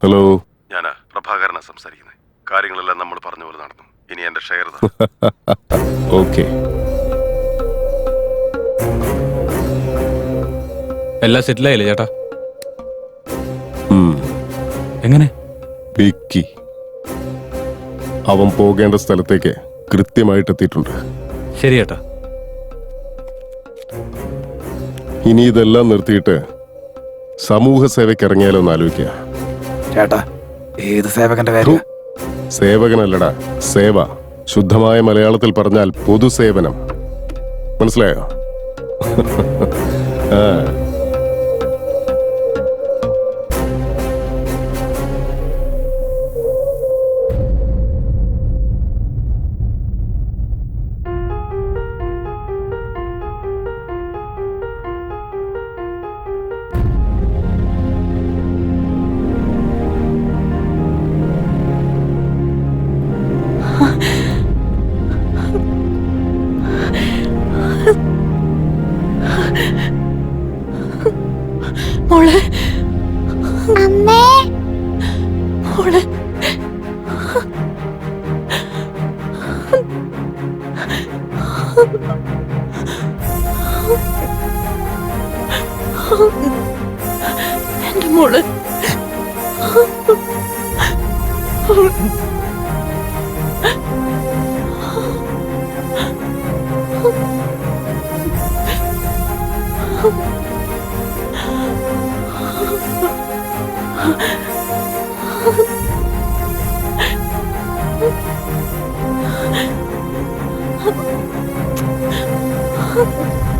ഹലോ, ഞാനാ പ്രഭാകരനാ സംസാരിക്കുന്നത്. കാര്യങ്ങളെല്ലാം നമ്മൾ പറഞ്ഞ പോലെ നടന്നു. ഇനി എന്റെ ഷെയർ ഓക്കെ. എല്ലാം സെറ്റിലായില്ലേ ചേട്ടാ? എങ്ങനെ? വിക്കി അവൻ പോകേണ്ട സ്ഥലത്തേക്ക് കൃത്യമായിട്ട് എത്തിയിട്ടുണ്ട്. ശരി ചേട്ടാ. ഇനി ഇതെല്ലാം നിർത്തിയിട്ട് സമൂഹ സേവയ്ക്ക് ഇറങ്ങിയാലോ എന്ന് ആലോചിക്കുക. ചേട്ടാ, ഏത് സേവകന്റെ കാര്യം? സേവകനല്ലടാ, സേവ. ശുദ്ധമായ മലയാളത്തിൽ പറഞ്ഞാൽ പൊതുസേവനം. മനസ്സിലായോ? ആ, മോളെ, അമ്മേ, മോളെ, എന്റെ മോള്. Oh